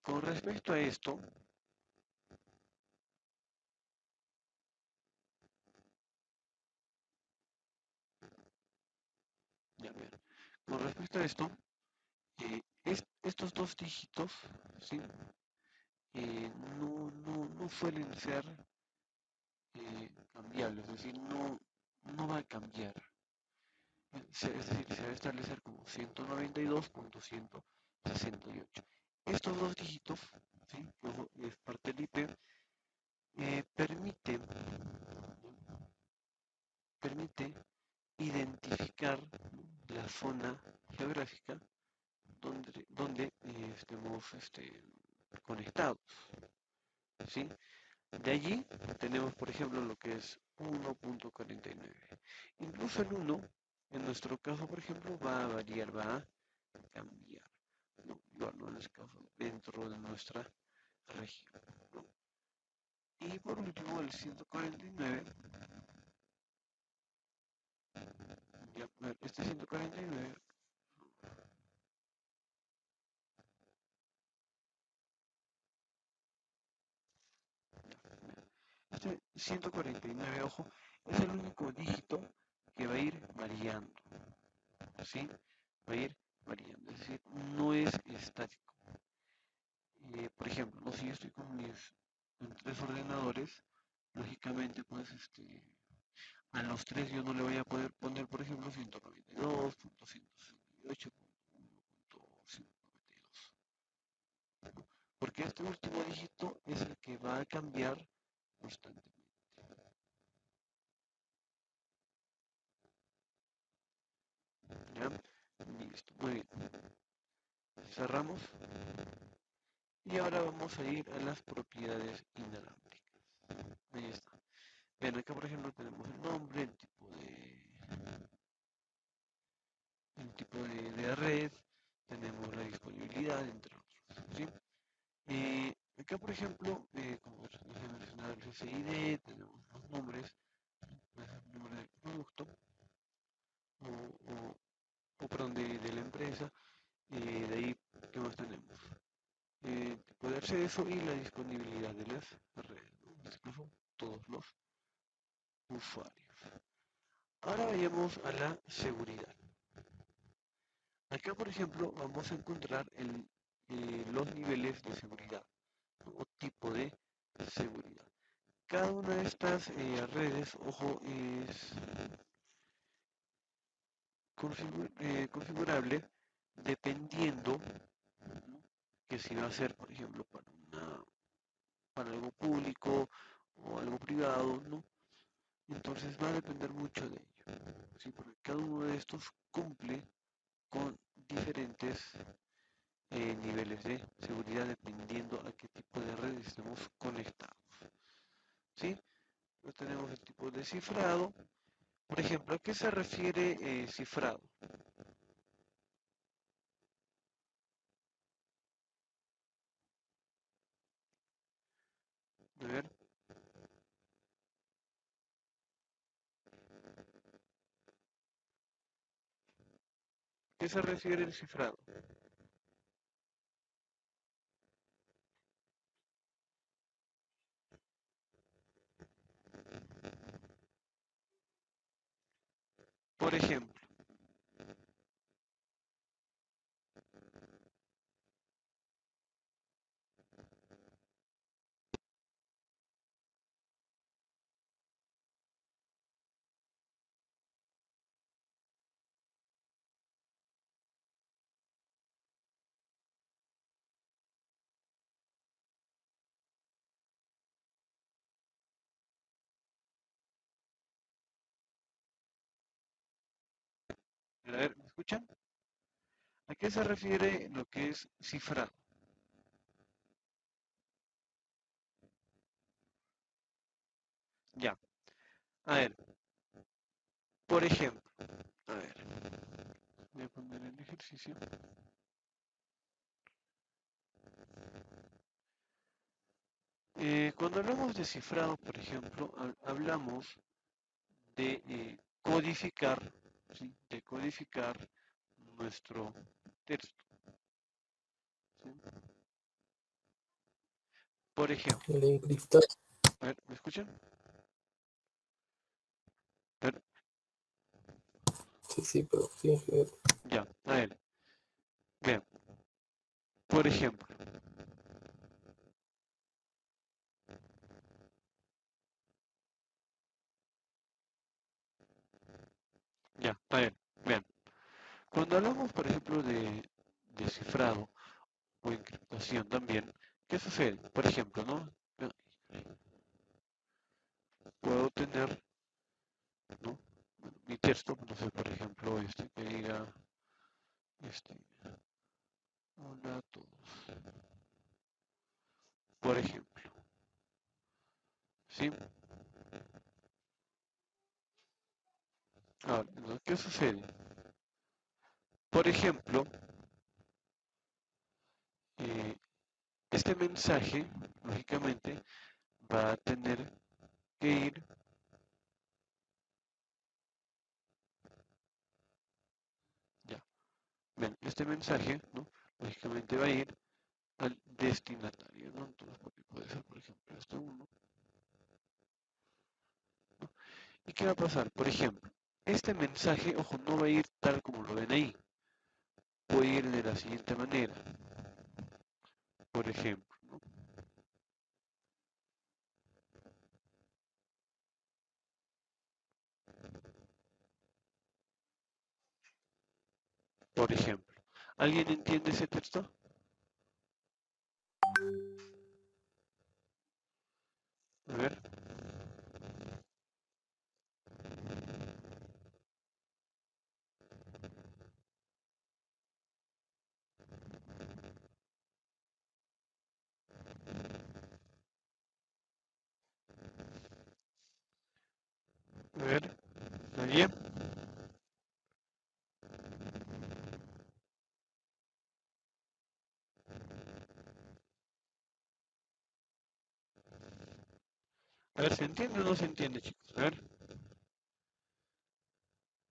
con respecto a esto, ya vean, con respecto a esto, estos dos dígitos, ¿sí? No suelen ser cambiables, es decir, no va a cambiar. Es decir, se va a establecer como 192.168. Estos dos dígitos, ¿sí? Que es parte del IP, permite identificar la zona geográfica donde estemos conectados, ¿sí? De allí tenemos, por ejemplo, lo que es 1.49. Incluso el 1, en nuestro caso, por ejemplo, va a variar, va a cambiar. No, igual no en este caso, dentro de nuestra región, ¿no? Y por último, el 149, ya, este 149, este 149, ojo, es el único dígito que va a ir variando, ¿sí? Va a ir variando, es decir, no es estático. Por ejemplo, ¿no? Si yo estoy con mis tres ordenadores, lógicamente, pues, a los tres yo no le voy a poder poner, por ejemplo, 192.168.1.192, porque este último dígito es el que va a cambiar constantemente. ¿Ya? Listo, muy bien. Cerramos. Y ahora vamos a ir a las propiedades inalámbricas. Ahí está. Vean, acá por ejemplo tenemos el nombre, el tipo de red, tenemos la disponibilidad, entre otros, ¿sí? Acá por ejemplo, como les he mencionado el SID, tenemos los nombres, el nombre del producto, o, o, o perdón, de la empresa, de ahí, ¿qué más tenemos? Tipo de acceso y la disponibilidad de las redes, ¿no? En este caso, todos los usuarios. Ahora vayamos a la seguridad. Acá, por ejemplo, vamos a encontrar los niveles de seguridad, ¿no? O tipo de seguridad. Cada una de estas redes, ojo, es configurable dependiendo, ¿no? Que si va a ser, por ejemplo, para algo público o algo privado, ¿no? Entonces va a depender mucho de ello, ¿sí? Porque cada uno de estos cumple con diferentes niveles de seguridad dependiendo a qué tipo de red estemos conectados, ¿sí? Pues tenemos el tipo de cifrado. Por ejemplo, ¿a qué se refiere cifrado? A ver, ¿qué se refiere el cifrado? Por ejemplo, Pero a ver, ¿me escuchan? ¿A qué se refiere lo que es cifrado? Ya, a ver, por ejemplo, a ver, voy a poner el ejercicio. Cuando hablamos de cifrado, por ejemplo, hablamos de codificar, ¿sí? De codificar nuestro texto, ¿sí? Por ejemplo, El encriptar. a ver, ¿me escuchan? A ver, Sí, pero sí, ya, a ver, vean, por ejemplo, ya, a ver, vean, cuando hablamos, por ejemplo, de cifrado o encriptación también, ¿qué sucede? Por ejemplo, ¿no? Puedo tener, ¿no? Bueno, mi texto, no sé, por ejemplo, que diga, este, hola a todos, por ejemplo, ¿sí? Ahora, ¿no? ¿Qué sucede? Por ejemplo, eh, este mensaje, lógicamente, va a tener que ir, ya, ven, este mensaje, ¿no? Lógicamente va a ir al destinatario, ¿no? Entonces, porque puede ser, por ejemplo, este uno, ¿no? ¿Y qué va a pasar? Por ejemplo, este mensaje, ojo, no va a ir tal como lo ven ahí, puede ir de la siguiente manera, por ejemplo, ¿no? Por ejemplo, ¿alguien entiende ese texto? A ver, a ver, ¿nadie? A ver, ¿se entiende o no se entiende, chicos? A ver.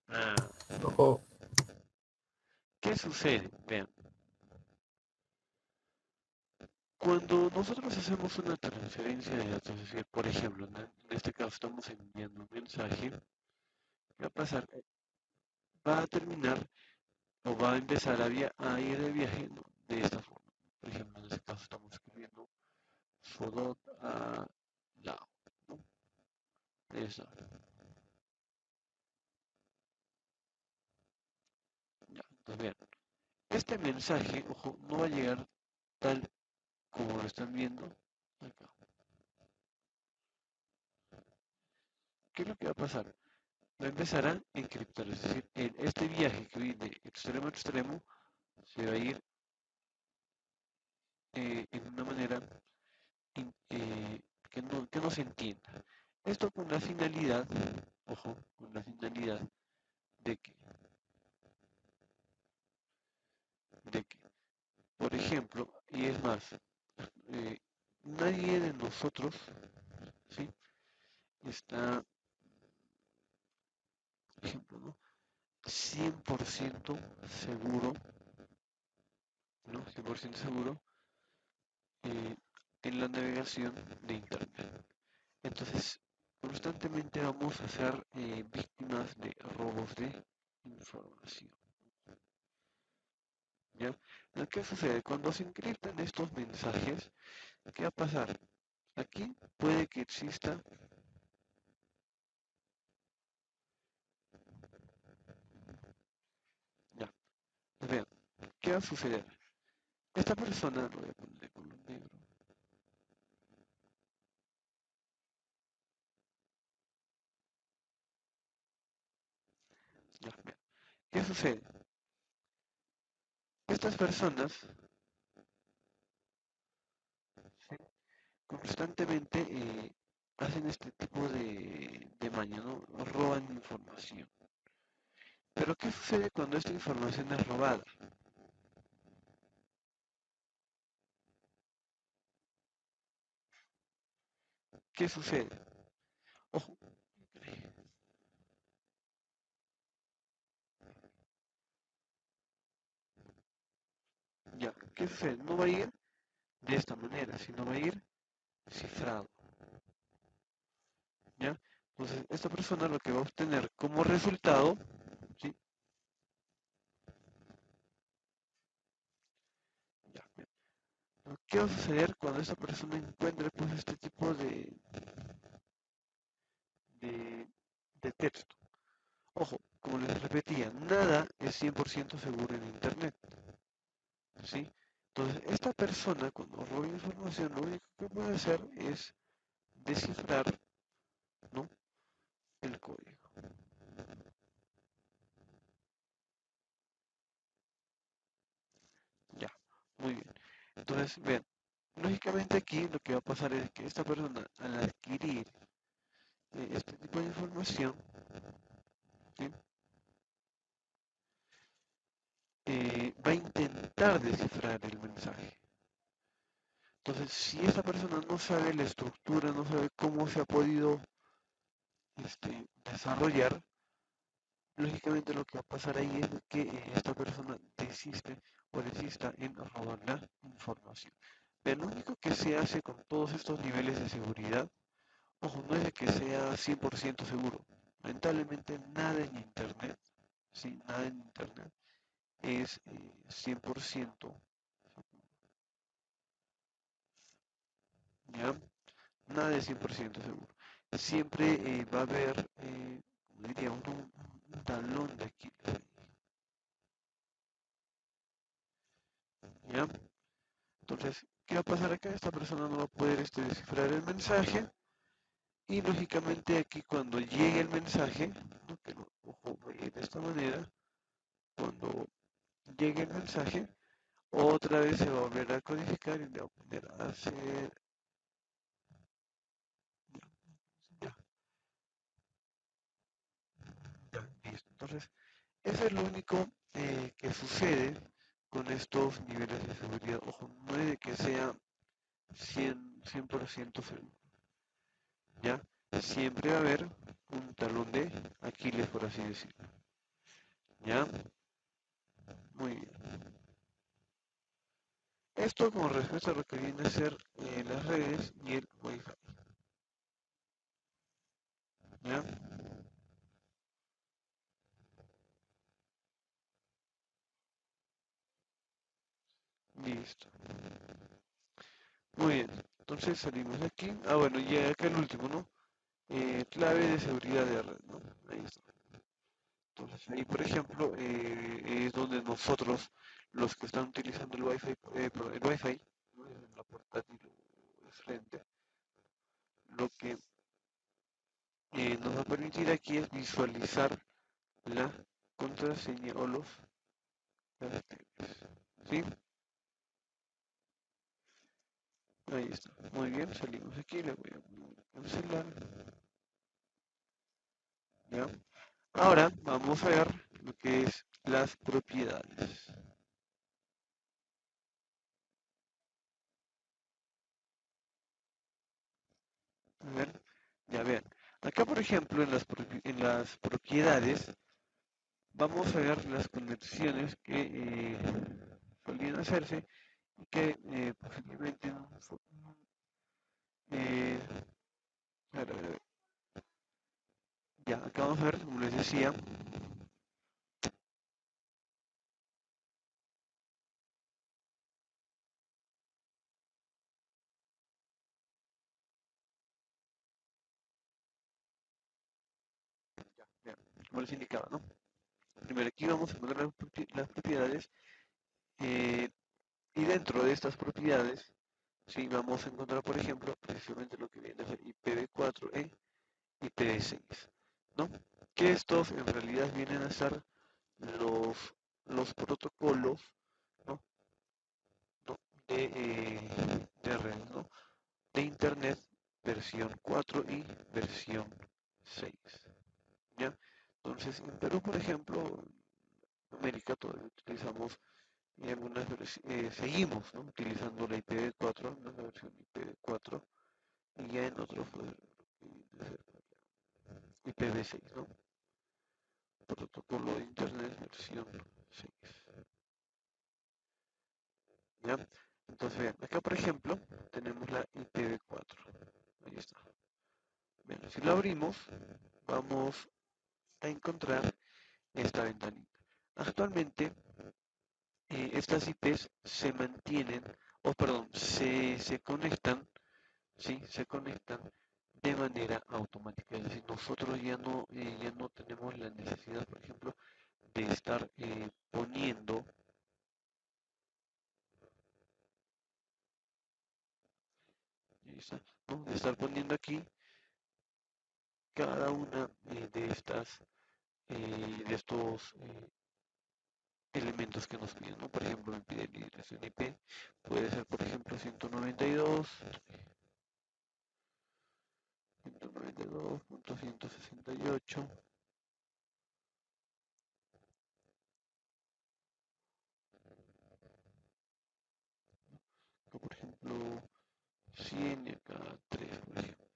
Ah, ojo, ¿qué sucede? Vean, cuando nosotros hacemos una transferencia de datos, es decir, por ejemplo, en este caso estamos enviando un mensaje, ¿qué va a pasar? Va a terminar o va a empezar a ir de viaje, ¿no? De esta forma. Por ejemplo, en este caso estamos escribiendo Fodot a Lao, ¿no? Eso. Ya, entonces vean, este mensaje, ojo, no va a llegar tal como lo están viendo acá. ¿Qué es lo que va a pasar? Va a empezar a encriptar, es decir, este viaje que viene de extremo a extremo se va a ir en una manera que no se entienda. Esto con la finalidad, ojo, con la finalidad de que, por ejemplo, y es más, eh, nadie de nosotros, ¿sí? Está, por ejemplo, ¿no? 100% seguro, ¿no? 100% seguro eh, en la navegación de Internet. Entonces, constantemente vamos a ser víctimas de robos de información. ¿Ya? ¿Qué sucede? Cuando se encriptan estos mensajes, ¿qué va a pasar? Aquí puede que exista, ya, vean, ¿qué va a suceder? Esta persona, lo voy a poner de color negro, ya, vean, ¿qué sucede? Estas personas, ¿sí?, constantemente hacen este tipo de maña, ¿no? Roban información. Pero ¿qué sucede cuando esta información es robada? ¿Qué sucede? Ojo, ya, ¿qué sucede? No va a ir de esta manera, sino va a ir cifrado, ¿ya? Entonces, esta persona lo que va a obtener como resultado, ¿sí? Ya, bien. ¿Qué va a suceder cuando esta persona encuentre pues este tipo de, de texto? Ojo, como les repetía, nada es 100% seguro en Internet, ¿sí? Entonces, esta persona cuando roba información, lo único que puede hacer es descifrar, ¿no?, el código. Ya, muy bien. Entonces, vean, lógicamente aquí lo que va a pasar es que esta persona al adquirir este tipo de información, ¿sí?, va a intentar descifrar el mensaje. Entonces, si esta persona no sabe la estructura, no sabe cómo se ha podido desarrollar, lógicamente lo que va a pasar ahí es que esta persona desiste o desista en robar la información. Pero lo único que se hace con todos estos niveles de seguridad, ojo, no es de que sea 100% seguro. Lamentablemente nada en Internet, sí, nada en Internet es 100%, ¿ya? Nada es 100% seguro. Siempre va a haber, como diría, un talón de Aquiles, ¿ya? Entonces, ¿qué va a pasar acá? Esta persona no va a poder descifrar el mensaje y lógicamente aquí cuando llegue el mensaje, ¿no?, que ojo, va a ir de esta manera, cuando llegue el mensaje, otra vez se va a volver a codificar y le va a poner a hacer, ya, ya, listo. Entonces, eso es lo único que sucede con estos niveles de seguridad. Ojo, no es de que sea 100% seguro, ¿ya? Siempre va a haber un talón de Aquiles, por así decirlo, ¿ya? Muy bien. Esto con respecto a lo que viene a ser las redes y el Wi-Fi, ¿ya? Listo. Muy bien. Entonces salimos de aquí. Ah, bueno, y acá el último, ¿no? Clave de seguridad de red, ¿no? Ahí está. Entonces ahí, por ejemplo, es donde nosotros, los que están utilizando el Wi-Fi, perdón, el Wi-Fi, ¿no?, en la portátil o de frente, lo que nos va a permitir aquí es visualizar la contraseña o los caracteres. ¿Sí? Ahí está. Muy bien, salimos aquí, le voy a cancelar. ¿Ya? Ahora vamos a ver lo que es las propiedades. A ver, ya vean. Acá, por ejemplo, en las propiedades, vamos a ver las conexiones que solían hacerse y que posiblemente no, eh, a ver, ya, acá vamos a ver, como les decía, ya, como les indicaba, ¿no? Primero aquí vamos a encontrar las propiedades eh, y dentro de estas propiedades, sí, vamos a encontrar, por ejemplo, precisamente lo que viene a ser IPv4 e IPv6, ¿no? Que estos en realidad vienen a ser los protocolos, ¿no? ¿no? de red, ¿no? De Internet versión 4 y versión 6. ¿Ya? Entonces, en Perú, por ejemplo, en América todavía utilizamos y seguimos, ¿no? Utilizando la IPv4, ¿no? La versión IPv4, y ya en otros IPv6, ¿no? Protocolo de Internet versión 6. ¿Ya? Entonces, vean, acá por ejemplo tenemos la IPv4. Ahí está. Bien, si lo abrimos, vamos a encontrar esta ventanita. Actualmente, estas IPs se mantienen, o perdón, se conectan, ¿sí? Se conectan de manera automática. Es decir, nosotros ya no tenemos la necesidad, por ejemplo, de estar poniendo, ¿no? De estar poniendo aquí cada una de estos elementos que nos piden, ¿no? Por ejemplo, me pide la dirección IP, puede ser, por ejemplo, 192.168, o por ejemplo, 100 y acá 3, por ejemplo,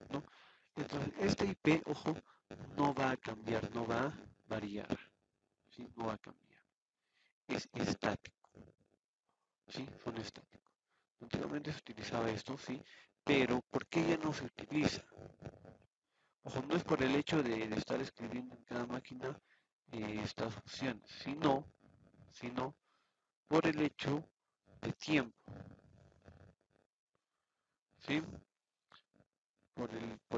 ¿no? Entonces, este IP, ojo, no va a cambiar, no va a variar, ¿sí? No va a cambiar. Es estático, ¿sí? Son estáticos. Antiguamente se utilizaba esto, sí, pero ¿por qué ya no se utiliza? Ojo, no es por el hecho de estar escribiendo en cada máquina estas opciones, sino por el hecho de tiempo, ¿sí? Por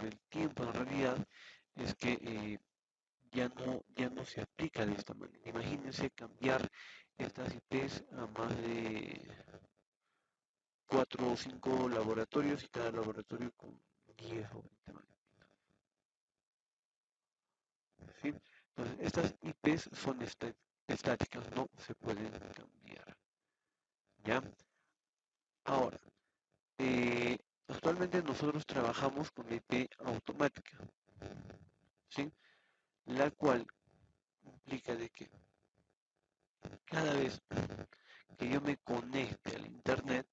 el tiempo, en realidad, es que ya no se aplica de esta manera. Imagínense cambiar estas IPs a más de 4 o 5 laboratorios y cada laboratorio con 10 o 20 máquinas, ¿sí? Entonces, estas IPs son estáticas, no se pueden cambiar, ¿ya? Ahora, eh, actualmente nosotros trabajamos con la IP automática, ¿sí? La cual implica de que cada vez que yo me conecte al internet,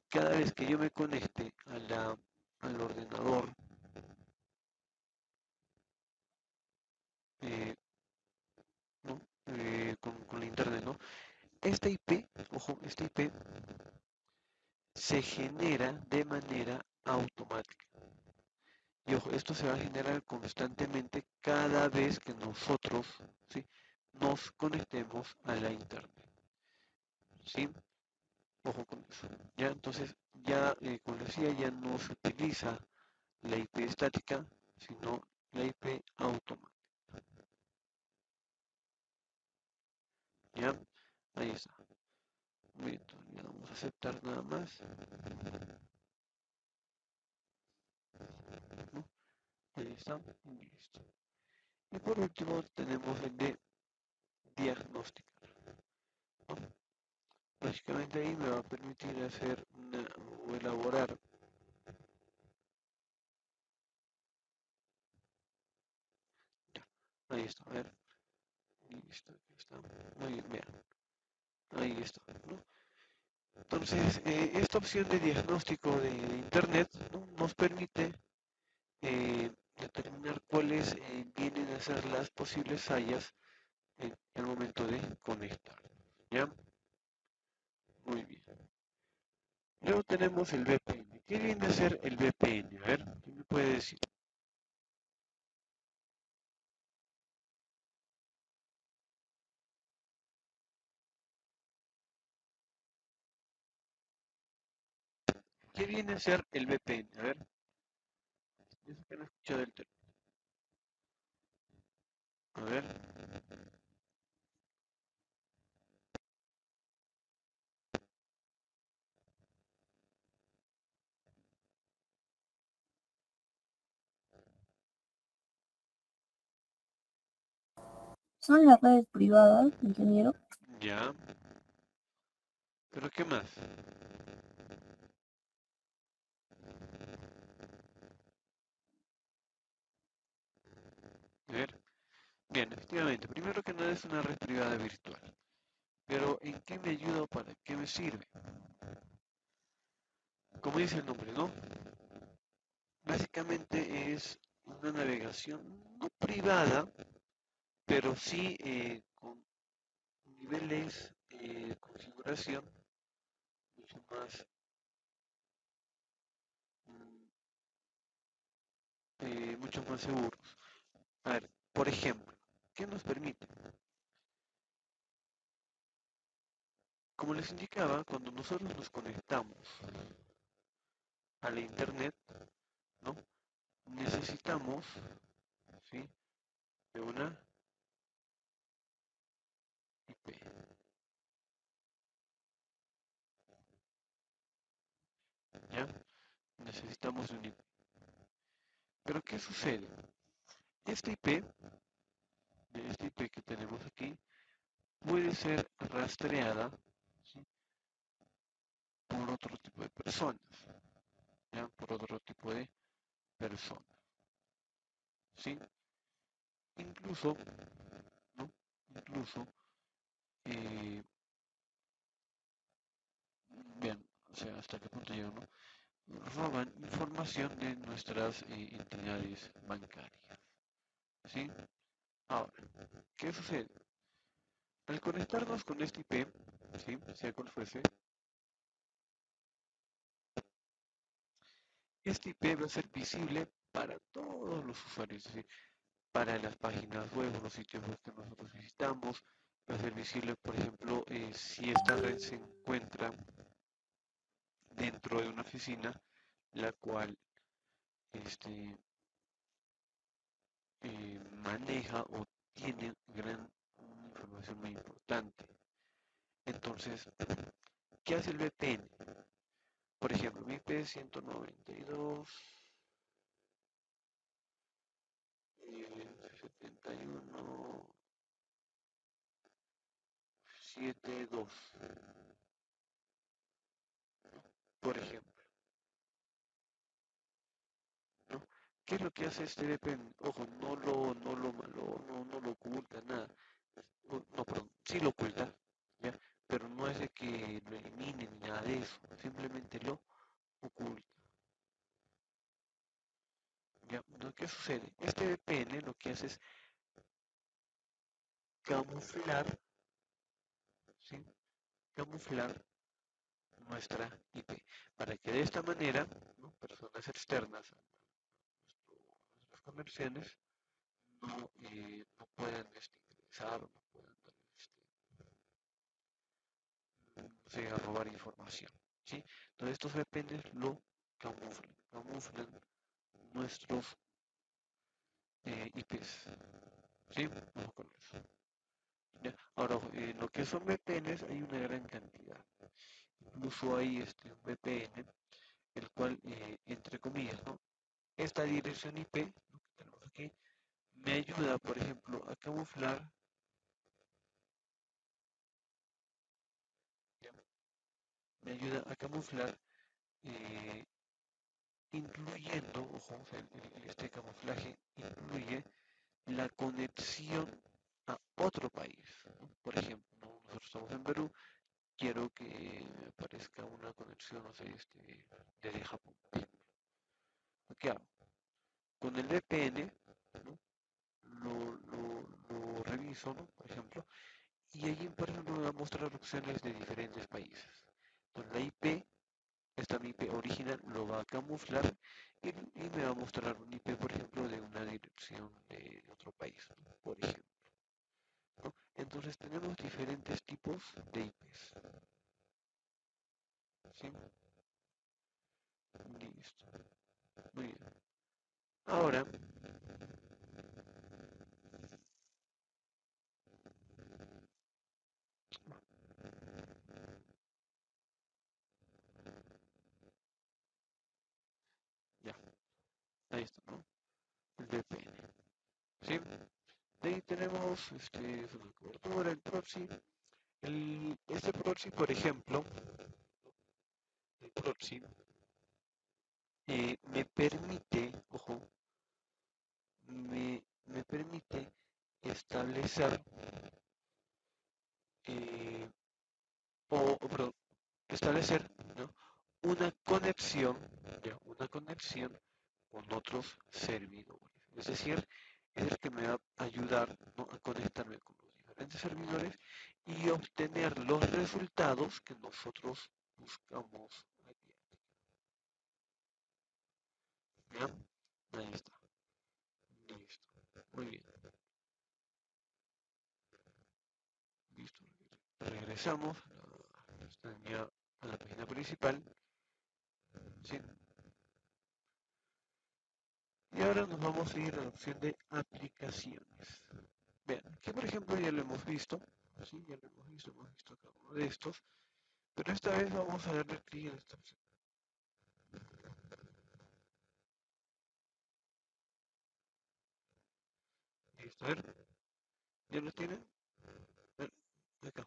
cada vez que yo me conecte al ordenador, eh, ¿no? Con la internet, ¿no? Esta IP, ojo, esta IP se genera de manera automática. Y ojo, esto se va a generar constantemente cada vez que nosotros, ¿sí? Nos conectemos a la internet, ¿sí? Ojo con eso. Ya, entonces, ya, como decía, ya no se utiliza la IP estática, sino la IP automática. ¿Ya? Ahí está. Muy bien, entonces, ya vamos a aceptar nada más, ¿no? Ahí está, y listo. Y por último tenemos el de diagnosticar, ¿no? Básicamente ahí me va a permitir hacer o elaborar, ya, ahí está, a ver, listo, aquí está, muy bien, vean, ahí está, ¿no? Entonces, esta opción de diagnóstico de Internet, ¿no? Nos permite determinar cuáles vienen a ser las posibles fallas en el momento de conectar, ¿ya? Muy bien. Luego tenemos el VPN. ¿Qué viene a ser el VPN? A ver, ¿quién me puede decir? ¿Qué viene a ser el VPN? A ver, yo sé que no he escuchado el término. A ver, Son las redes privadas, ingeniero. Ya. ¿Pero qué más? A ver. Bien, efectivamente. Primero que nada es una red privada virtual. Pero ¿en qué me ayuda o para qué me sirve? Como dice el nombre, ¿no? Básicamente es una navegación no privada, pero sí con niveles de configuración mucho más, mm, mucho más seguros. A ver, por ejemplo, ¿qué nos permite? Como les indicaba, cuando nosotros nos conectamos a la internet, ¿no? Necesitamos, ¿sí? De una IP, ¿ya? Necesitamos un IP. Pero ¿qué sucede? Esta IP, de esta IP que tenemos aquí, puede ser rastreada, ¿sí? Por otro tipo de personas, ¿ya? Por otro tipo de personas, ¿sí? Incluso, ¿no? Incluso, eh, bien, o sea, hasta qué punto llega, ¿no? Roban información de nuestras entidades bancarias, ¿sí? Ahora, ¿qué sucede? Al conectarnos con este IP, ¿sí? Sea cual fuese, este IP va a ser visible para todos los usuarios, es decir, para las páginas web o los sitios web que nosotros visitamos, va a ser visible, por ejemplo, si esta red se encuentra dentro de una oficina, la cual este, maneja o tiene gran información muy importante. Entonces, ¿qué hace el VPN? Por ejemplo, mi IP es 192, 71, 72, por ejemplo, ¿no? ¿Qué es lo que hace este VPN? Ojo, no lo oculta, nada. No, perdón, sí lo oculta, ¿ya? Pero no es de que lo elimine ni nada de eso, simplemente lo oculta. ¿Ya? ¿No? ¿Qué sucede? Este VPN lo que hace es camuflar, ¿sí? Camuflar nuestra IP, para que de esta manera, ¿no? Personas externas a nuestras conexiones no puedan ingresar o no puedan a robar información, ¿sí? Entonces estos VPNs lo camuflan nuestros IPs, ¿sí? Vamos con eso. ¿Ya? Ahora, en lo que son VPNs hay una gran cantidad. Incluso hay un VPN, el cual, entre comillas, ¿no? Esta dirección IP, ¿no? Que tenemos aquí, me ayuda, por ejemplo, a camuflar, ¿ya? Me ayuda a camuflar, eh, incluyendo, ojo, o sea, este camuflaje incluye la conexión a otro país, ¿no? Por ejemplo, ¿no? Nosotros estamos en Perú, quiero que me aparezca una conexión, no sé, desde Japón. ¿Qué hago? Con el VPN, ¿no? Lo reviso, ¿no? Por ejemplo, y allí, por ejemplo, me va a mostrar opciones de diferentes países. Entonces, la IP, esta mi IP original, lo va a camuflar y me va a mostrar un IP, por ejemplo, de una dirección de otro país, ¿no? Por ejemplo, ¿no? Entonces, tenemos diferentes tipos de IPs, ¿sí? Listo. Muy bien. Ahora, ya, ahí está, ¿no? El VPN, ¿sí? De ahí tenemos zona de cobertura, el proxy. Este proxy, por ejemplo, el proxy me permite, ojo, me permite establecer eh, perdón, establecer, ¿no? una conexión, ¿ya? Una conexión con otros servidores. Es decir, es el que me va a ayudar, ¿no? a conectarme con los diferentes servidores y obtener los resultados que nosotros buscamos aquí. ¿Ya? Ahí está. Listo. Muy bien. Listo. Regresamos ya a la página principal. ¿Sí? Y ahora nos vamos a ir a la opción de aplicaciones. Vean, aquí por ejemplo ya lo hemos visto. ¿Sí? Ya lo hemos visto cada uno de estos. Pero esta vez vamos a darle clic en esta opción. Listo, a ver, ¿ya lo tienen? A ver, acá.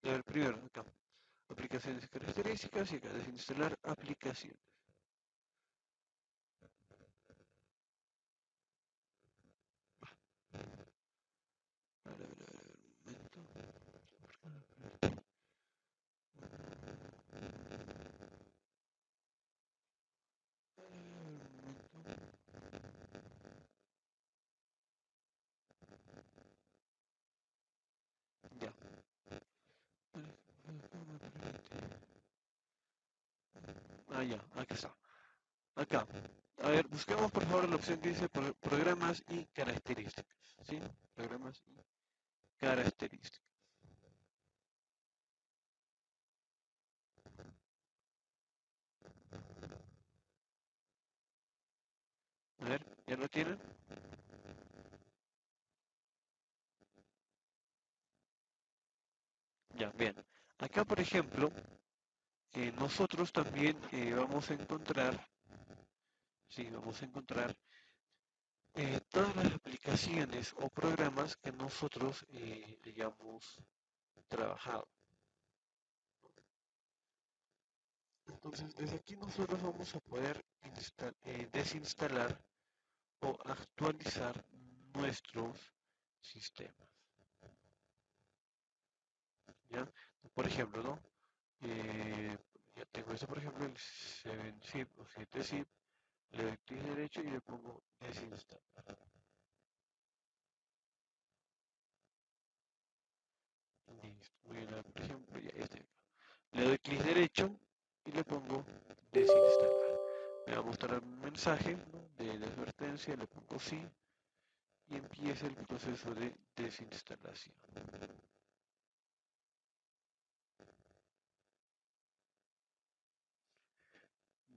A ver, primero, acá. Aplicaciones y características y acá desinstalar aplicaciones. A ver, un momento. Ya. Ah, ya, aquí está. Acá. A ver, busquemos por favor la opción que dice programas y características. ¿Sí? Programas y características. A ver, ¿ya lo tienen? Ya, bien. Acá, por ejemplo, nosotros también vamos a encontrar, sí, vamos a encontrar todas las aplicaciones o programas que nosotros hayamos trabajado. Entonces, desde aquí nosotros vamos a poder desinstalar o actualizar nuestros sistemas. ¿Ya? Por ejemplo, ¿no? Ya tengo esto, por ejemplo, el 7-zip o 7-zip, le doy clic derecho y le pongo desinstalar. Listo. Voy a dar, por ejemplo, ya este acá. Le doy clic derecho y le pongo desinstalar. Me va a mostrar un mensaje, ¿no? de advertencia, le pongo sí y empieza el proceso de desinstalación.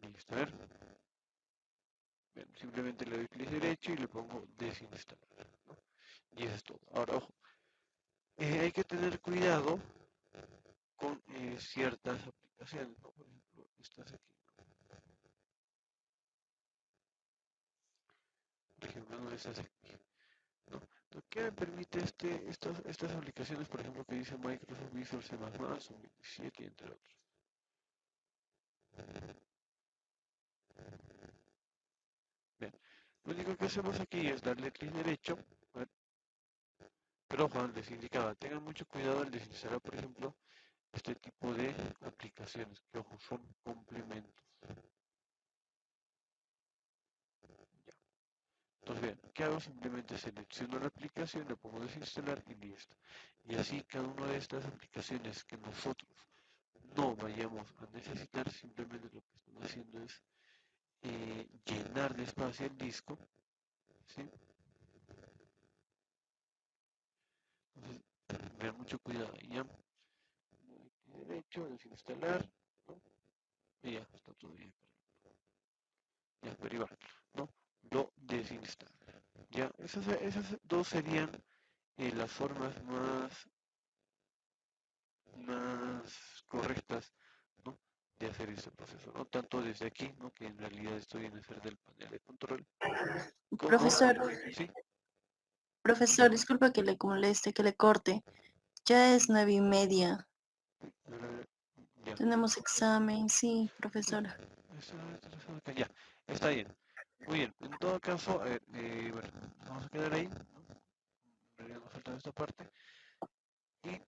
Listo, a ver. Bien, simplemente le doy clic derecho y le pongo desinstalar, ¿no? Y eso es todo. Ahora, ojo, hay que tener cuidado con ciertas aplicaciones, ¿no? Por ejemplo, estas aquí. Por ejemplo, no estas aquí, ¿no? ¿Qué me permite estas aplicaciones, por ejemplo, que dice Microsoft Visual C++, o 27, entre otros? Bien, lo único que hacemos aquí es darle clic derecho, ¿ver? Pero ojo, les indicaba, tengan mucho cuidado al desinstalar, por ejemplo, este tipo de aplicaciones, que ojo, son complementos. Ya. Entonces, bien, ¿qué hago? Simplemente selecciono la aplicación, le pongo desinstalar y listo. Y así cada una de estas aplicaciones que nosotros no vayamos a necesitar, simplemente lo que estamos haciendo es llenar de espacio el disco, ¿sí? Entonces, tener mucho cuidado ahí, ¿ya? Derecho, desinstalar, ¿no? Y ya, está todo bien. Ya, pero igual, ¿no? Lo desinstala. Ya, esas dos serían las formas más correctas, ¿no? de hacer este proceso, ¿no? Tanto desde aquí, ¿no? que en realidad estoy en hacer del panel de control, como, Profesor, ¿sí? Profesor, disculpa que le moleste, que le corte. Ya es 9:30. Ya. Tenemos examen, sí, profesora. Ya, está bien. Muy bien. En todo caso, bueno, vamos a quedar ahí, ¿no? En realidad nos falta esta parte. Y